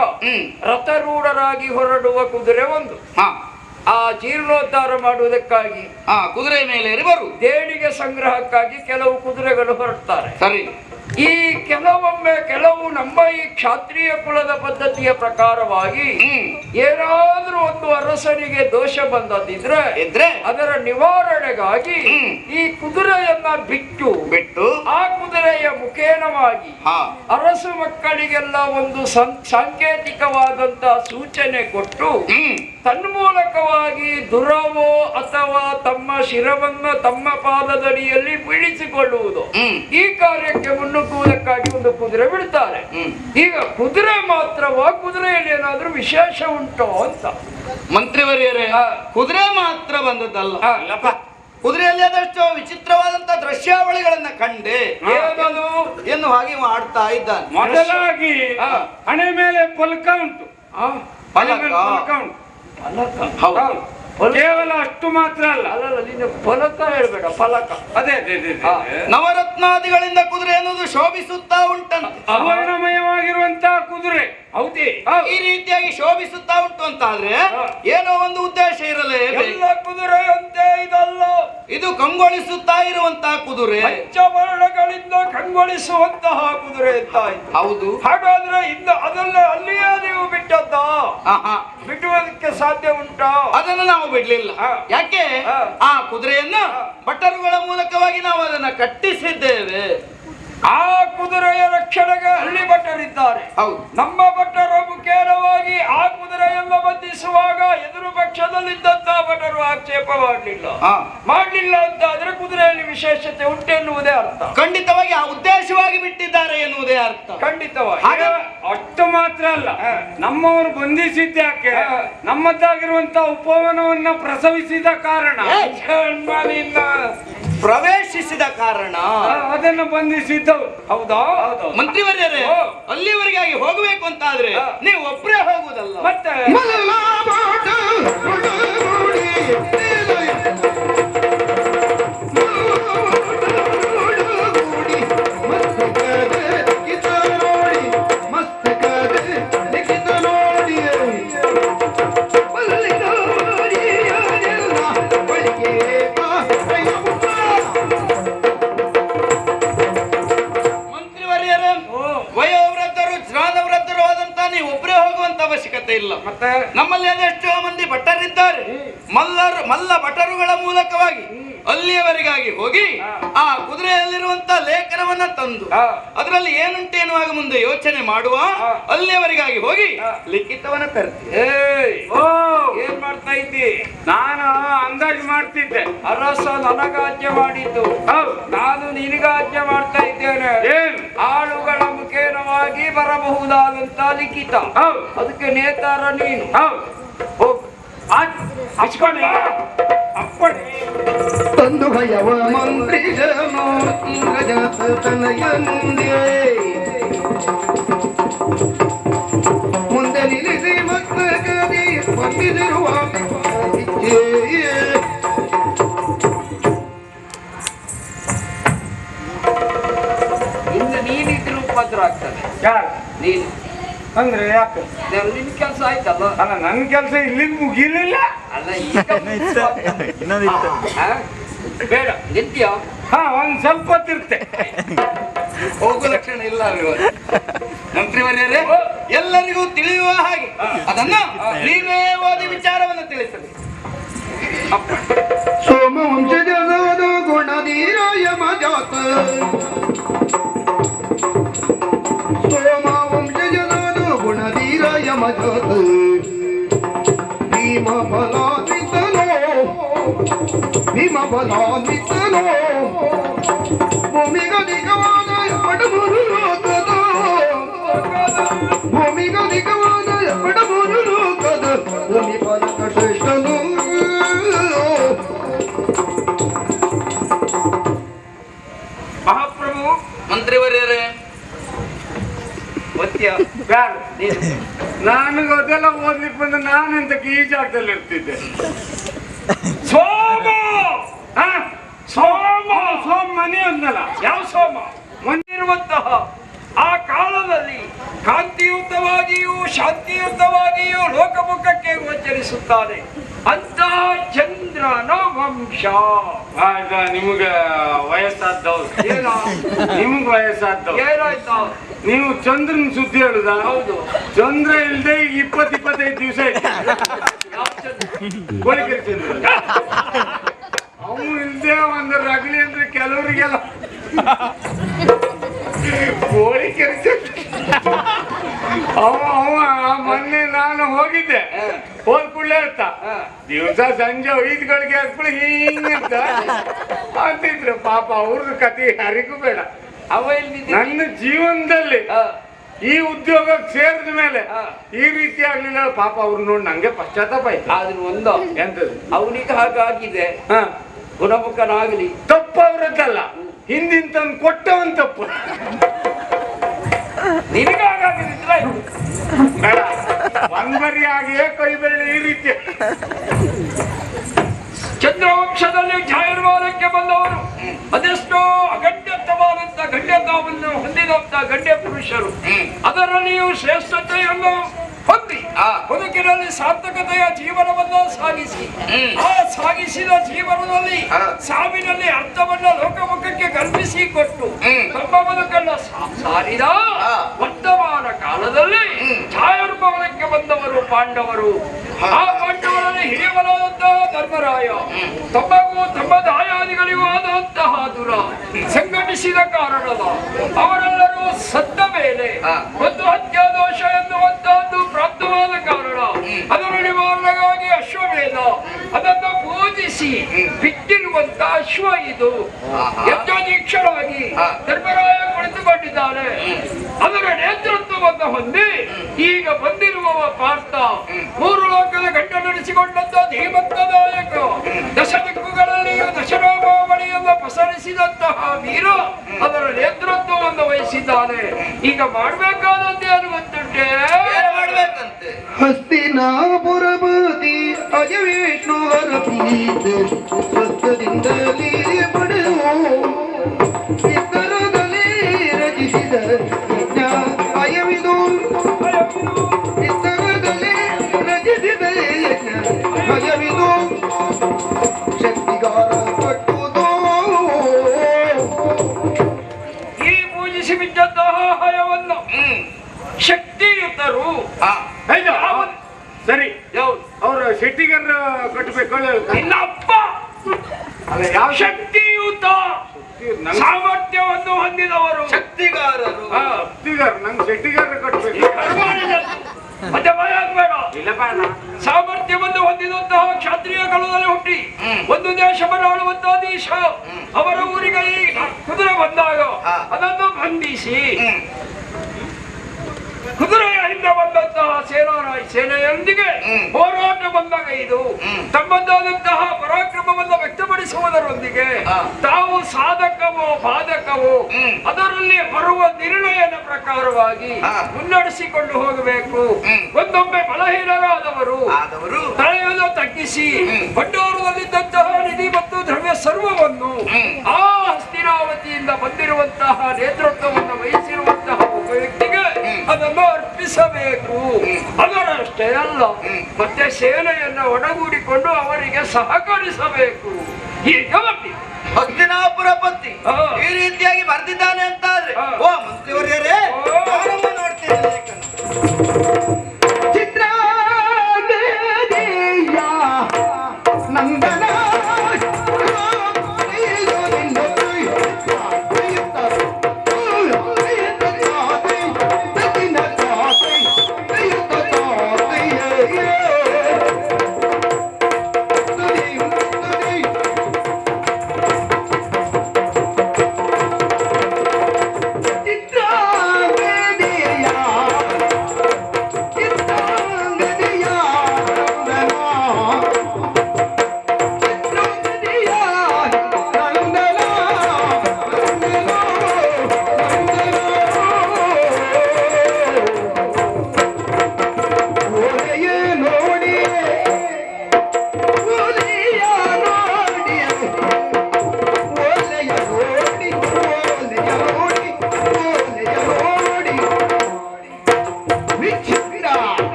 ರಥರೂಢರಾಗಿ ಹೊರಡುವ ಕುದುರೆ ಒಂದು. ಆ ಜೀರ್ಣೋದ್ಧಾರ ಮಾಡುವುದಕ್ಕಾಗಿ ಕುದುರೆ ಮೇಲೆ ಬರು ದೇಣಿಗೆ ಸಂಗ್ರಹಕ್ಕಾಗಿ ಕೆಲವು ಕುದುರೆಗಳು ಹೊರಡ್ತಾರೆ. ಸರಿ. ಈ ಕೆಲವು ನಮ್ಮ ಈ ಕ್ಷಾತ್ರಿಯ ಕುಲದ ಪದ್ಧತಿಯ ಪ್ರಕಾರವಾಗಿ ಏನಾದ್ರೂ ಒಂದು ಅರಸನಿಗೆ ದೋಷ ಬಂದದಿದ್ರೆ ಅದರ ನಿವಾರಣೆಗಾಗಿ ಈ ಕುದುರೆಯನ್ನ ಬಿಟ್ಟು ಆ ಕುದುರೆಯ ಮುಖೇನವಾಗಿ ಅರಸು ಮಕ್ಕಳಿಗೆಲ್ಲ ಒಂದು ಸಾಂಕೇತಿಕವಾದಂತಹ ಸೂಚನೆ ಕೊಟ್ಟು ತನ್ಮೂಲಕವಾಗಿ ದುರವೋ ಅಥವಾ ತಮ್ಮ ಶಿರವನ್ನು ತಮ್ಮ ಪಾದದಡಿಯಲ್ಲಿ ಬೀಳಿಸಿಕೊಳ್ಳುವುದು, ಈ ಕಾರ್ಯಕ್ಕೆ ಮುನ್ನುಗ್ಗುವುದಕ್ಕಾಗಿ ಒಂದು ಕುದುರೆ ಬಿಡ್ತಾರೆ. ಈಗ ಕುದುರೆ ಮಾತ್ರವಾ, ಕುದುರೆಯಲ್ಲಿ ಏನಾದ್ರೂ ವಿಶೇಷ ಉಂಟೋ ಅಂತ? ಮಂತ್ರಿವರ್ಯರೇ, ಕುದುರೆ ಮಾತ್ರ ಬಂದದ್ದಲ್ಲ. ಕುದುರೆಯಲ್ಲಿ ಅದೆಷ್ಟೋ ವಿಚಿತ್ರವಾದಂತ ದೃಶ್ಯಾವಳಿಗಳನ್ನ ಕಂಡೆ ಏನದು ಎನ್ನು ಹಾಗೆ ಮಾಡ್ತಾ ಇದ್ದಾನೆ. ಮೊದಲಾಗಿ ಹಣೆ ಮೇಲೆ ಫಲಕ ಉಂಟು. ಫಲಕ ಉಂಟು. ಹೌದು. ಕೇವಲ ಅಷ್ಟು ಮಾತ್ರ ಅಲ್ಲ. ನೀನು ಫಲಕ ಹೇಳ್ಬೇಡ, ಫಲಕ. ಅದೇ ನವರತ್ನಾದಿಗಳಿಂದ ಕುದುರೆ ಅನ್ನೋದು ಶೋಭಿಸುತ್ತಾ ಉಂಟಂತೆ. ಸುವರ್ಣಮಯವಾಗಿರುವಂತಹ ಕುದುರೆ. ಹೌದೇ? ಈ ರೀತಿಯಾಗಿ ಶೋಭಿಸುತ್ತಾ ಉಂಟು ಅಂತ ಆದ್ರೆ ಏನೋ ಒಂದು ಉದ್ದೇಶ ಇರಲೇ. ಎಲ್ಲ ಕುದುರೆಯಂತೆ ಇದಲ್ಲ. ಇದು ಕಂಗೊಳಿಸುತ್ತಾ ಇರುವಂತಹ ಕುದುರೆ, ಪಂಚವರ್ಣಗಳಿಂದ ಕಂಗೊಳಿಸುವಂತಹ ಕುದುರೆ ಅಂತಾಯ್ತು. ಹೌದು. ಹಾಗಾದ್ರೆ ಅದನ್ನ ಅಲ್ಲಿಯೇ ನೀವು ಬಿಟ್ಟದ್ದ? ಬಿಡುವುದಕ್ಕೆ ಸಾಧ್ಯ ಉಂಟಾ? ಅದನ್ನು ನಾವು ಬಿಡ್ಲಿಲ್ಲ. ಯಾಕೆ? ಆ ಕುದುರೆಯನ್ನ ಭಟರುಗಳ ಮೂಲಕವಾಗಿ ನಾವು ಅದನ್ನ ಕಟ್ಟಿಸಿದ್ದೇವೆ. ಆ ಕುದುರೆಯ ರಕ್ಷಣೆಗೆ ಹಳ್ಳಿ ಭಟ್ಟರಿದ್ದಾರೆ. ನಮ್ಮ ಭಟ್ಟರ ಮುಖೇನವಾಗಿ ಆ ಕುದುರೆಯನ್ನು ಬಂಧಿಸುವಾಗ ಎದುರು ಪಕ್ಷದಲ್ಲಿದ್ದಂತಹ ಭಟರು ಆಕ್ಷೇಪ ಮಾಡಲಿಲ್ಲ ಅಂತ ಆದ್ರೆ ಕುದುರೆಯಲ್ಲಿ ವಿಶೇಷತೆ ಉಂಟೆನ್ನುವುದೇ ಅರ್ಥ. ಖಂಡಿತವಾಗಿ ಆ ಉದ್ದೇಶವಾಗಿ ಬಿಟ್ಟಿದ್ದಾರೆ ಎನ್ನುವುದೇ ಅರ್ಥ. ಖಂಡಿತವಾಗಿ. ಅಷ್ಟು ಮಾತ್ರ ಅಲ್ಲ, ನಮ್ಮವರು ಬಂಧಿಸಿದ್ಯಾಕೆ? ನಮ್ಮದಾಗಿರುವಂತಹ ಉಪವನವನ್ನ ಪ್ರಸವಿಸಿದ ಕಾರಣ, ಪ್ರವೇಶಿಸಿದ ಕಾರಣ ಅದನ್ನು ಬಂಧಿಸಿದ್ದವು. ಹೌದಾ? ಮಂತ್ರಿವರ್ಯರೇ, ಅಲ್ಲಿವರೆಗೆ ಹೋಗಬೇಕು ಅಂತ ಆದ್ರೆ ನೀವು ಒಬ್ಬರೇ ಹೋಗುವುದಲ್ಲ, ಮತ್ತೆ ಇಲ್ಲ. ನಮ್ಮಲ್ಲಿ ಅದೆಷ್ಟೋ ಮಂದಿ ಭಟ್ಟರಿದ್ದಾರೆ. ಮಲ್ಲ ಭಟರುಗಳ ಮೂಲಕವಾಗಿ ಅಲ್ಲಿಯವರೆಗಾಗಿ ಹೋಗಿ ಆ ಕುದುರೆಯಲ್ಲಿರುವಂತ ಲೇಖನವನ್ನ ತಂದು ಅದರಲ್ಲಿ ಏನುಂಟು ಎನ್ನುವಾಗ ಮುಂದೆ ಯೋಚನೆ ಮಾಡುವ. ಅಲ್ಲಿಯವರೆಗಾಗಿ ಹೋಗಿ ಲಿಖಿತವನ್ನ ತರ್ತೀನಿ. ಏನ್ ಮಾಡ್ತಾ ಇದ್ದಿ? ನಾನು ಅಂದಾಜು ಮಾಡ್ತಿದ್ದೆ. ಅರಸ ನನಗಾಜ್ಞೆ ಮಾಡಿದ್ದು, ನಾನು ನಿನಗಾಜ್ಞೆ ಮಾಡ್ತಾ ಇದ್ದೇನೆ. ಏನ್ ಆಳುಗಳ ಮುಖೇನವಾಗಿ ಬರಬಹುದಾದಂತ ಲಿಖಿತ, ಅದಕ್ಕೆ ನೇತಾರ ನೀನು. ಹಚ್ಕೊಂಡು ತಂದು ಭಯವ ಮಂತ್ರಿ ತನಯ ಮುಂದೆ ನಿಲ್ಲಿಸಿ ಮಕ್ಕಳಿಗೆ ಬಂದಿರುವ ಇನ್ನು ನೀನಿದ್ರು ಉಪದ್ರ ಆಗ್ತದೆ. ಯಾರು ನೀನು ಅಂದ್ರೆ ಯಾಕೆ? ನಿನ್ ಕೆಲಸ ಆಯ್ತಲ್ಲ. ಅಲ್ಲ, ನನ್ನ ಕೆಲಸ ಇಲ್ಲಿ ಮುಗಿಲಿಲ್ಲ. ಅಲ್ಲ, ಬೇಡ ನಿತ್ಯ ಒಂದ್ ಸ್ವಲ್ಪ ಹೊತ್ತಿರುತ್ತೆ. ಹೋಗುವ ಲಕ್ಷಣ ಇಲ್ಲ ಅಲ್ವ ಮಂತ್ರಿವರ್ಯರೇ? ಎಲ್ಲರಿಗೂ ತಿಳಿಯುವ ಹಾಗೆ ಅದನ್ನ ನೀವೇ ಓದಿ ವಿಚಾರವನ್ನು ತಿಳಿಸಲಿ. ಸೋಮವಂಶದ ಗುಣಧೀರಾಯ ಮಜಾತ ಸೋಮವಂಶದ ಗುಣಧೀರಾಯ ಮಜಾತ ಭೀಮ ಫಲಾನ್ವಿತನೋ ಭೀಮ ಫಲಾನ್ವಿತನೋ ಭೂಮಿಗಧಿಕವಾದ ಪಡಮೂರು ಲೋಕದ ಭೂಮಿಗಧಿಕವಾದ ಪಡಮೂರು ಲೋಕದ ಭೂಮಿ ಫಲಕ ಶ್ರೇಷ್ಠನು ಮಹಾಪ್ರಭು. ಮಂತ್ರಿವರ್ಯರೇ, ಒತ್ಯ ನನಗೆ ಅದೆಲ್ಲ ಓದ್ಲಿಕ್ಕೆ ಬಂದ ನಾನೆಂತ ಈ ಜಾಗದಲ್ಲಿ ಇರ್ತಿದ್ದೆ. ಸೋಮ ಸೋಮ ಸೋಮ ಮನೆ ಅಂದಲ್ಲ. ಯಾವ ಸೋಮ? ಮುಂದಿರುವಂತಹ ಆ ಕಾಲದಲ್ಲಿ ಕಾಂತಿಯುತವಾಗಿಯೂ ಶಾಂತಿಯುತವಾಗಿಯೂ ಲೋಕಮುಖಕ್ಕೆ ಗೋಚರಿಸುತ್ತಾನೆ ಅಂತಹ ಚಂದ್ರನ ವಂಶ. ನಿಮಗ ವಯಸ್ಸಾದವ್ರು, ನಿಮಗ್ ವಯಸ್ಸಾದವ್ರು ಏನಾಯ್ತಾ? ನೀವು ಚಂದ್ರನ್ ಸುದ್ದಿ ಹೇಳುದ? ಹೌದು. ಚಂದ್ರ ಇಲ್ದೆ 20-25 ದಿವಸ ಗೋಳಿಕೆರೆ ಚಂದ್ರ. ಅವನು ಇಲ್ದೆ ಒಂದು ರಗಳಿ ಅಂದ್ರೆ ಕೆಲವರಿಗೆಲ್ಲ ಗೋಳಿಕೆರೆ ಚಂದ್ರ. ಮೊನ್ನೆ ನಾನು ಹೋಗಿದ್ದೆ. ಹೋದ್ ಕೂಡಲೇ ಹೇಳ್ತಾ ದಿವಸ ಸಂಜೆ 5 ಗಳಿಗೆ ಹಾಕ್ಬಿಡಿ ಹಿಂಗಂತ ಅಂತಿದ್ರು. ಪಾಪ ಅವ್ರದ್ದು ಕತೆ ಯಾರಿಗೂ ಬೇಡ. ನನ್ನ ಜೀವನದಲ್ಲಿ ಈ ಉದ್ಯೋಗ ಸೇರಿದ ಮೇಲೆ ಈ ರೀತಿ ಆಗ್ಲಿಲ್ಲ. ಪಾಪ ಅವ್ರು ನೋಡಿ ನಂಗೆ ಪಶ್ಚಾತ್ತಾಪ ಆಯ್ತು. ಆದ್ರೆ ಒಂದು ಎಂತದ್ದು? ಅವನಿಗೆ ಹಾಗಾಗಿದೆ, ಗುಣಮುಖನಾಗಲಿ. ತಪ್ಪು ಅವ್ರದ್ದಲ್ಲ, ಹಿಂದಿನ ತಂದು ಕೊಟ್ಟವನ್ ತಪ್ಪು. ನಿನಗಾಗಿದ್ರೆ ಬೇಡ, ಒಂದ್ಬರಿಯಾಗಿಯೇ ಕೈ ಬೆಳ್ಳಿ ಈ ರೀತಿ. ಚಂದ್ರವಂಶದಲ್ಲಿ ಜಾಯರ್ವಾದಕ್ಕೆ ಬಂದವರು ಅದೆಷ್ಟೋ ಅಗಣ್ಯತ್ವವಾದಂತ ಗಣ್ಯತ್ವವನ್ನು ಹೊಂದಿದಂತ ಗಣ್ಯ ಪುರುಷರು. ಅದರಲ್ಲಿಯೂ ಶ್ರೇಷ್ಠತೆಯನ್ನು ಹೊಂದಿ ಬದುಕಿನಲ್ಲಿ ಸಾರ್ಥಕತೆಯ ಜೀವನವನ್ನು ಸಾಗಿಸಿ ಆ ಸಾಗಿಸಿದ ಜೀವನದಲ್ಲಿ ಸಾವಿನಲ್ಲಿ ಅರ್ಥವನ್ನ ಲೋಕಮುಖಕ್ಕೆ ಕಲ್ಪಿಸಿ ಕೊಟ್ಟು ತಮ್ಮ ಬದುಕನ್ನ ಸಾರಿದ ವರ್ತಮಾನ ಕಾಲದಲ್ಲಿ ಛಾಯಾರ್ಭವನಕ್ಕೆ ಬಂದವರು ಪಾಂಡವರು. ಆ ಪಾಂಡವರಲ್ಲಿ ಹಿರಿಯವರಾದಂತಹ ಧರ್ಮರಾಯ ತಮ್ಮಗೂ ತಮ್ಮ ದಾಯಾದಿಗಳಿಗೂ ಆದಂತಹ ದುರ ಸಂಘಟಿಸಿದ ಕಾರಣದ ಅವರೆಲ್ಲರೂ ಸತ್ತ ಮೇಲೆ ಒಂದು ಹತ್ಯಾದೋಷ ಎನ್ನುವಂತಹದ್ದು ಪ್ರಾಪ್ತವಾದ ಕಾರಣ ಅದರ ನಿವಾರಣೆಗಾಗಿ ಅಶ್ವಮೇಧ ಅದನ್ನು ಪೂಜಿಸಿ ಬಿಟ್ಟಿರುವಂತ ಅಶ್ವ ಇದು ಯಜ್ಞದೀಕ್ಷರಾಗಿ ಧರ್ಮರಾಯ ಕುಳಿತುಕೊಂಡಿದ್ದಾನೆ. ಅದರ ನೇತೃತ್ವವನ್ನು ಹೊಂದಿ ಈಗ ಬಂದಿರುವವ ಪಾರ್ಥ 3 ಲೋಕದ ಗಂಡ ನಡೆಸಿಕೊಂಡಂತ ಧೀಮಂತದಾಯಕ ದಶ ದಿಕ್ಕುಗಳಲ್ಲಿಯೂ ದಶರಾಮಾವಳಿಯನ್ನು ಪಸರಿಸಿದಂತಹ ವೀರ ಅದರ ನೇತೃತ್ವವನ್ನು ವಹಿಸಿದ್ದಾನೆ. ಈಗ ಮಾಡಬೇಕಾದಂತೆ ಅದು ಗೊತ್ತುಂಟೆ. ಮಾಡ್ಬೇಕಂತೆ ಹಸ್ತಿನಾಪುರಪತಿ ಅಜ ವಿಷ್ಣುವರ ಪ್ರೀತ ಸ್ವಸ್ಥದಿಂದಲೇ ಪಡೆದು ಇತರದಲ್ಲಿ ರಚಿಸಿದ ಯಜ್ಞ ಅಯವಿದು ಇತರದಲ್ಲಿ ರಚಿಸಿದ ಯಜ್ಞ ಅಯವಿದು ಶಕ್ತಿಗಾರ ಕಟ್ಟುವುದು ಈ ಪೂಜಿಸಿ ಬಿಟ್ಟಂತಹ ಹಯವನ್ನು ಶಕ್ತಿಯುತರು ಸರಿ, ಅವ್ರ ಶೆಟ್ಟಿಗರ ಕಟ್ಟಬೇಕು. ನಿನ್ನ ಅಪ್ಪ ಅಲ್ಲ ಯಾವ ಶಕ್ತಿಯುತ ಸಾಮರ್ಥ್ಯವನ್ನು ಹೊಂದಿದವರು ಶಕ್ತಿಗಾರರು. ನಂಗೆ ಶೆಟ್ಟಿಗಾರ ಕಟ್ಬೇಕು. ಮತ್ತೆ ಭಯ ಆಗ್ಬೇಡ. ಇಲ್ಲ ಬೇಡ. ಸಾಮರ್ಥ್ಯವನ್ನು ಹೊಂದಿದಂತಹ ಕ್ಷತ್ರಿಯ ಕುಲದಲ್ಲಿ ಹುಟ್ಟಿ ಒಂದು ದೇಶವನ್ನು ಆಳುವಂತಹ ದೇಶ ಅವರ ಊರಿಗೆ ಈ ಕುದುರೆ ಬಂದಾಗ ಅದನ್ನು ಬಂಧಿಸಿ ಕುದುರೆಯ ಹಿಂದೆ ಬಂದಂತಹ ಸೇನೆಯೊಂದಿಗೆ ಹೋರಾಟ ಬಂದಾಗ ಇದು ತಮ್ಮದಾದಂತಹ ಪರಾಕ್ರಮವನ್ನು ವ್ಯಕ್ತಪಡಿಸುವುದರೊಂದಿಗೆ ತಾವು ಸಾಧಕವೋ ಬಾಧಕವೋ ಅದರಲ್ಲಿ ಬರುವ ನಿರ್ಣಯದ ಪ್ರಕಾರವಾಗಿ ಮುನ್ನಡೆಸಿಕೊಂಡು ಹೋಗಬೇಕು. ಒಂದೊಮ್ಮೆ ಬಲಹೀನರಾದವರು ತಲೆಯನ್ನು ತಗ್ಗಿಸಿ ಭಂಡಾರದಲ್ಲಿದ್ದಂತಹ ನಿಧಿ ಮತ್ತು ದ್ರವ್ಯ ಸರ್ವವನ್ನು ಆ ಹಸ್ತಿನಾವತಿಯಿಂದ ಬಂದಿರುವಂತಹ ನೇತೃತ್ವವನ್ನು ವಹಿಸಿರುವಂತಹ ಒಬ್ಬ ವ್ಯಕ್ತಿಗೆ ಅದನ್ನು ಅರ್ಪಿಸಬೇಕು. ಅದರಷ್ಟೇ ಅಲ್ಲ, ಮತ್ತೆ ಸೇನೆಯನ್ನು ಒಡಗೂಡಿಕೊಂಡು ಅವರಿಗೆ ಸಹಕರಿಸಬೇಕು. ಈಗ ಹಸ್ತಿನಾಪುರ ಪತ್ತಿ ಈ ರೀತಿಯಾಗಿ ಬರ್ದಿದ್ದಾನೆ ಅಂತ ಆದ್ರೆ ಓ ಮಂತ್ರಿವರ್ಯರೇ ನೋಡ್ತೀನಿ ನಂದನ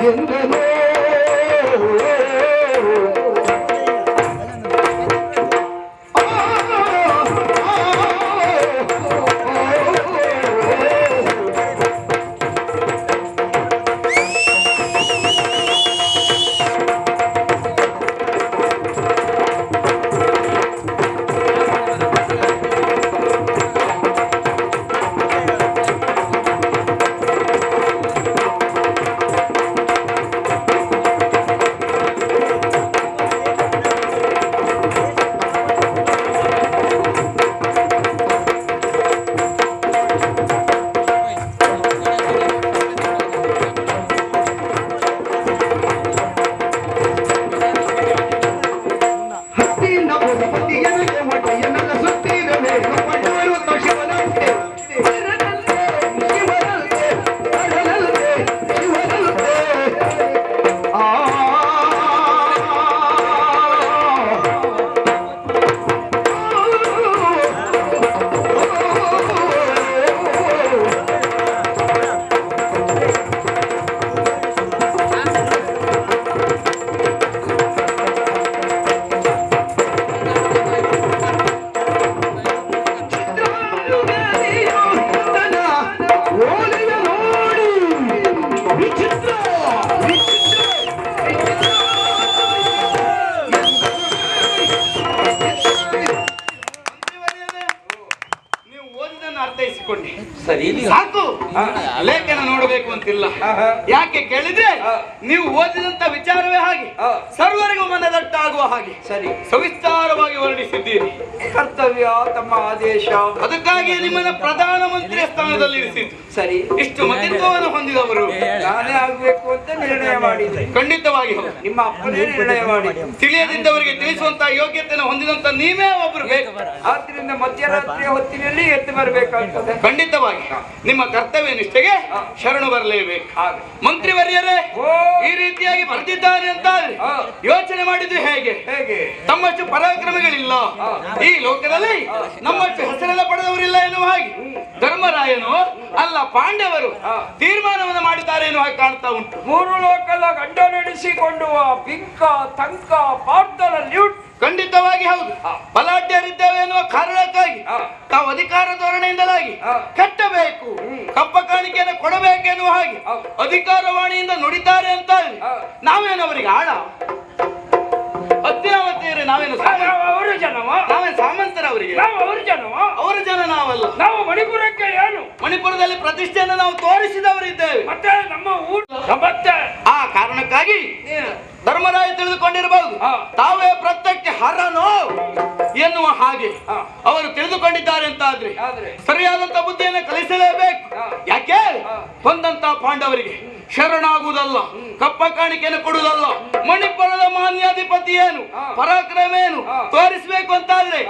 ಎಂದನೋ ಸರಿ ಸಾಕು, ಲೇಖನ ನೋಡಬೇಕು ಅಂತಿಲ್ಲ. ಯಾಕೆ ಕೇಳಿದ್ರೆ ನೀವು ಓದಿದಂತ ವಿಚಾರವೇ ಹಾಗೆ, ಸರ್ವರಿಗೂ ಮನದಟ್ಟಾಗುವ ಹಾಗೆ ಸರಿ ಸವಿಸ್ತಾರವಾಗಿ ವರ್ಣಿಸಿದ್ದೀರಿ. ಕರ್ತವ್ಯ ತಮ್ಮ ಆದೇಶ, ಅದಕ್ಕಾಗಿ ನಿಮ್ಮನ್ನ ಪ್ರಧಾನಮಂತ್ರಿಯ ಸ್ಥಾನದಲ್ಲಿ ಇರಿಸಿದ್ದು. ಸರಿ, ಇಷ್ಟು ಮತಿತ್ವವನ್ನು ಹೊಂದಿದವರು ನಾನೇ ಆಗ್ಬೇಕು ಅಂತ ನಿರ್ಣಯ ಮಾಡಿದ್ದೆ. ಖಂಡಿತವಾಗಿ ಹೌದು. ನಿಮ್ಮ ಅಪ್ಪನೇ ನಿರ್ಣಯ ಮಾಡಿ ತಿಳಿಯದಿದ್ದವರಿಗೆ ತಿಳಿಸುವಂತ ಯೋಗ್ಯತೆಯನ್ನು ಹೊಂದಿದಂತ ನೀವೇ ಒಬ್ರು ಬೇಕು. ಆದ್ರಿಂದ ಮಧ್ಯರಾತ್ರಿಯ ಹೊತ್ತಿನಲ್ಲಿ ಎದ್ದು ಬರಬೇಕಾಗ್ತದೆ. ಖಂಡಿತವಾಗಿ ನಿಮ್ಮ ಕರ್ತವ್ಯ ನಿಷ್ಠೆಗೆ ಶರಣು ಬರಲೇಬೇಕು. ಮಂತ್ರಿವರ್ಯರೇ, ಈ ರೀತಿಯಾಗಿ ಬರೆದಿದ್ದಾರೆ ಅಂತ ಯೋಚನೆ ಮಾಡಿದ್ದು ಹೇಗೆ? ತಮ್ಮಷ್ಟು ಪರಾಕ್ರಮಗಳಿಲ್ಲ ಈ ಲೋಕದಲ್ಲಿ, ನಮ್ಮಷ್ಟು ಹೆಸರೆಲ್ಲ ಪಡೆದವರಿಲ್ಲ ಎನ್ನುವ ಹಾಗೆ ಧರ್ಮರಾಯನು ಅಲ್ಲ ಪಾಂಡವರು ತೀರ್ಮಾನವನ್ನು ಮಾಡಿದ್ದಾರೆ ಎನ್ನುವ ಹಾಗೆ ಕಾಣ್ತಾ ಉಂಟು. ಮೂರು ಲೋಕದ ಗಂಡ ನಡೆಸಿಕೊಂಡು ಪಿಂಕ ತಂಕ ಪಾರ್ಥನ ಲ್ಯೂಟ್. ಖಂಡಿತವಾಗಿ ಹೌದು. ಬಲಾಢ್ಯರಿದ್ದೇವೆ ಎನ್ನುವ ಕಾರಣಕ್ಕಾಗಿ ತಾವು ಅಧಿಕಾರ ಧೋರಣೆಯಿಂದಲಾಗಿ ಕಟ್ಟಬೇಕು, ಕಪ್ಪ ಕಾಣಿಕೆಯನ್ನು ಕೊಡಬೇಕು ಎನ್ನುವ ಹಾಗೆ ಅಧಿಕಾರವಾಣಿಯಿಂದ ನುಡಿತಾರೆ ಅಂತ ನಾವೇನು ಅವರಿಗೆ ಆಳ ಅತ್ಯಾವತಿಯರೇ? ನಾವೇನು ಅವರು ಜನವ? ನಾವೇನು ಸಾಮಂತರ ಅವರಿಗೆ? ನಾವು ಅವ್ರ ಜನವ? ಅವರ ಜನ ನಾವಲ್ಲ. ನಾವು ಮಣಿಪುರಕ್ಕೆ ಏನು? ಮಣಿಪುರದಲ್ಲಿ ಪ್ರತಿಷ್ಠೆಯನ್ನು ನಾವು ತೋರಿಸಿದವರಿದ್ದೇವೆ. ಮತ್ತೆ ನಮ್ಮ ಊರು ಮತ್ತೆ ಆ ಕಾರಣಕ್ಕಾಗಿ ಧರ್ಮರಾಯ ತಿಳಿದುಕೊಂಡಿರಬಹುದು ತಾವೇ ಪ್ರತ್ಯಕ್ಷ ಹರನೋ ಎನ್ನುವ ಹಾಗೆ ಅವರು ತಿಳಿದುಕೊಂಡಿದ್ದಾರೆ ಅಂತ ಆದ್ರೆ ಸರಿಯಾದಂತ ಬುದ್ಧಿಯನ್ನು ಕಲಿಸಲೇಬೇಕು. ಯಾಕೆ ಬಂದಂತ ಪಾಂಡವರಿಗೆ ಶರಣಾಗುವುದಲ್ಲ, ಕಪ್ಪ ಕಾಣಿಕೆಯನ್ನು ಕೊಡುವುದಲ್ಲ, ಮಣಿಪುರದ ಮಾನ್ಯಾಧಿಪತಿ ಏನು, ಪರಾಕ್ರಮ ಏನು ತೋರಿಸಬೇಕು ಅಂತಾದ್ರೆ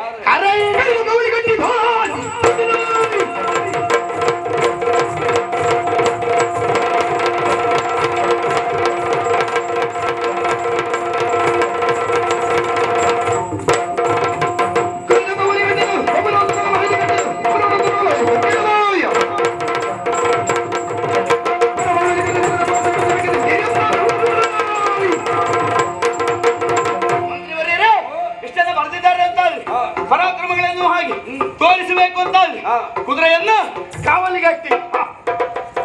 ಪರಾಕ್ರಮಗಳನ್ನು ಹಾಗೆ ತೋರಿಸಬೇಕು ಅಂತ ಕುದುರೆಯನ್ನು ಕಾವಲಿಗೆ ಹಾಕ್ತೀವಿ.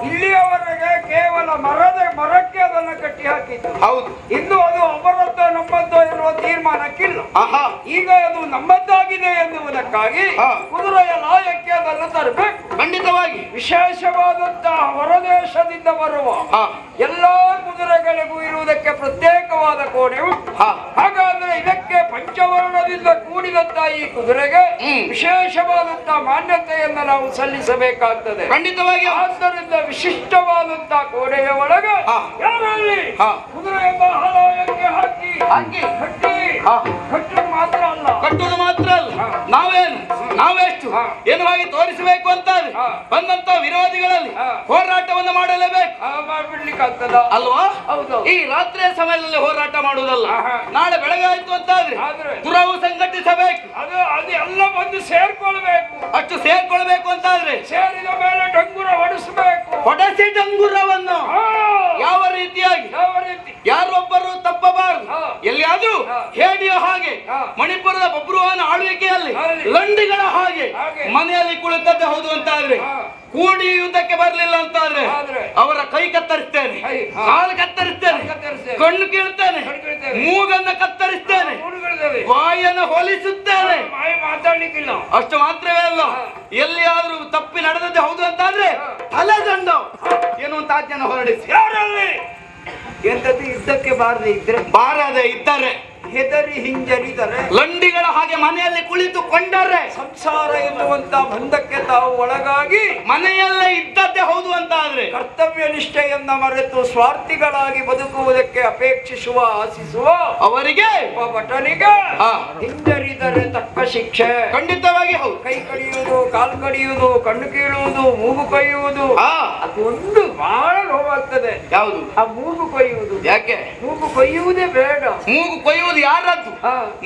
ಇಲ್ಲಿಯವರೆಗೆ ಕೇವಲ ಮರಕ್ಕೆ ಅದನ್ನು ಕಟ್ಟಿ ಹಾಕಿದ್ದು. ಹೌದು, ಇನ್ನು ಅದು ಅವರದ್ದು ನಮ್ಮದ್ದು ಎನ್ನುವ ತೀರ್ಮಾನಕ್ಕಿಲ್ಲ. ಈಗ ಅದು ನಮ್ಮದ್ದಾಗಿದೆ ಎನ್ನುವುದಕ್ಕಾಗಿ ಕುದುರೆಯ ಲಾಯಕ್ಕೆ ಅದನ್ನು ತರಬೇಕು. ಖಂಡಿತವಾಗಿ ವಿಶೇಷವಾದಂತಹ ಹೊರದೇಶದಿಂದ ಬರುವ ಎಲ್ಲಾ ಕುದುರೆಗಳಿಗೂ ಇರುವುದಕ್ಕೆ ಪ್ರತ್ಯೇಕವಾದ ಕೋಣೆ ಉಂಟು. ಹಾಗಾದ್ರೆ ಇದಕ್ಕೆ ಪಂಚವರ್ಣದಿಂದ ಕೂಡಿದಂತಹ ಈ ಕುದುರೆಗೆ ವಿಶೇಷವಾದಂತಹ ಮಾನ್ಯತೆಯನ್ನು ನಾವು ಸಲ್ಲಿಸಬೇಕಾಗ್ತದೆ. ಖಂಡಿತವಾಗಿ. ಆದ್ದರಿಂದ ವಿಶಿಷ್ಟವಾದಂತಹ ಕೋಣೆಯ ಒಳಗೆ ಕುದುರೆಯನ್ನು ಹಲಾಯಕ್ಕೆ ಹಾಕಿ ಕಟ್ಟುವುದು ಮಾತ್ರ ಅಲ್ಲ ನಾವೇನು ನಾವೆಷ್ಟು ಎನ್ನುವಾಗಿ ತೋರಿಸಬೇಕು ಅಂತ ಬಂದಂತ ವಿರೋಧಿಗಳಲ್ಲಿ ಹೋರಾಟವನ್ನು ಮಾಡಲೇಬೇಕು. ಮಾಡ್ಬಿಡ್ಲಿಕ್ಕಾಗ್ತದ ಅಲ್ವಾ? ಹೌದು. ಈ ರಾತ್ರಿಯ ಸಮಯದಲ್ಲಿ ಹೋರಾಟ ಮಾಡುವುದಲ್ಲ, ನಾಳೆ ಬೆಳಗಾಯ್ತು ಅಂತಾದ್ರೆ ದುರವು ಸಂಘಟಿಸಬೇಕು. ಅದು ಎಲ್ಲ ಬಂದು ಸೇರ್ಕೊಳ್ಬೇಕು. ಅಷ್ಟು ಸೇರ್ಕೊಳ್ಬೇಕು ಅಂತಾದ್ರೆ ಸೇರಿದ ಮೇಲೆ ಡಂಗುರ ಹೊಡಿಸಬೇಕು. ಹೊಡೆಸಿ ಡಂಗುರವನ್ನು ಯಾವ ರೀತಿಯಾಗಿ ಯಾರೊಬ್ಬರು ತಪ್ಪಬಾರದು. ಎಲ್ಲಿಯಾದ್ರೂ ಹೇಡಿಯ ಹಾಗೆ ಮಣಿಪುರದ ಬಬ್ರುವಾಹನ ಆಳ್ವಿಕೆಯಲ್ಲಿ ಲಂಡಿಗಳ ಹಾಗೆ ಮನೆಯಲ್ಲಿ ಕುಳಿತದ್ದೇ ಹೌದು ಅಂತಾದ್ರೆ ಕೂಡಿ ಯುದ್ಧಕ್ಕೆ ಬರಲಿಲ್ಲ ಅಂತಾದ್ರೆ ಅವರ ಕೈ ಕತ್ತರಿಸ್ತೇನೆ, ಕಾಲು ಕತ್ತರಿಸ್ತೇನೆ, ಕಣ್ಣು ಕೀಳ್ತೇನೆ, ಮೂಗನ್ನ ಕತ್ತರಿಸ್ತೇನೆ, ಬಾಯನ್ನು ಹೋಲಿಸುತ್ತೇನೆ. ಮಾತಾಡ್ಲಿಕ್ಕಿಲ್ಲ. ಅಷ್ಟು ಮಾತ್ರವೇ ಅಲ್ಲ, ಎಲ್ಲಿಯಾದ್ರೂ ತಪ್ಪಿ ನಡೆದದ್ದೇ ಹೌದು ಅಂತಾದ್ರೆ ತಲೆದಂಡ ಎನ್ನುವಂತ ಆಜ್ಞೆಯನ್ನು ಹೊರಡಿಸಿ. ಯಾರಲ್ಲಿ ಎಂತದ್ದು ಯುದ್ಧಕ್ಕೆ ಬಾರದೆ ಇದ್ದರೆ ಹೆದರಿ ಹಿಂಜರಿದರೆ ಲಂಡಿಗಳ ಹಾಗೆ ಮನೆಯಲ್ಲಿ ಕುಳಿತುಕೊಂಡರೆ ಸಂಸಾರ ಎನ್ನುವಂತ ಬಂಧಕ್ಕೆ ತಾವು ಒಳಗಾಗಿ ಮನೆಯಲ್ಲೇ ಇದ್ದದ್ದೇ ಹೌದು ಅಂತ ಆದ್ರೆ ಕರ್ತವ್ಯ ನಿಷ್ಠೆಯನ್ನ ಮರೆತು ಸ್ವಾರ್ಥಿಗಳಾಗಿ ಬದುಕುವುದಕ್ಕೆ ಅಪೇಕ್ಷಿಸುವ ಆಶಿಸುವ ಅವರಿಗೆ ಭಟನಿಗೆ ಹಿಂಜರಿದರೆ ತಕ್ಕ ಶಿಕ್ಷೆ. ಖಂಡಿತವಾಗಿ ಹೌದು. ಕೈ ಕಡಿಯುವುದು, ಕಾಲು ಕಡಿಯುವುದು, ಕಣ್ಣು ಕೀಳುವುದು, ಮೂಗು ಕೊಯ್ಯುವುದು ಅದೊಂದು ಬಹಳ ನೋವಾಗ್ತದೆ. ಯಾವುದು? ಆ ಮೂಗು ಕೊಯ್ಯುವುದು. ಯಾಕೆ? ಮೂಗು ಕೊಯ್ಯುವುದೇ ಬೇಡ. ಮೂಗು ಕೊಯ್ಯುವುದು ಯಾರದ್ದು?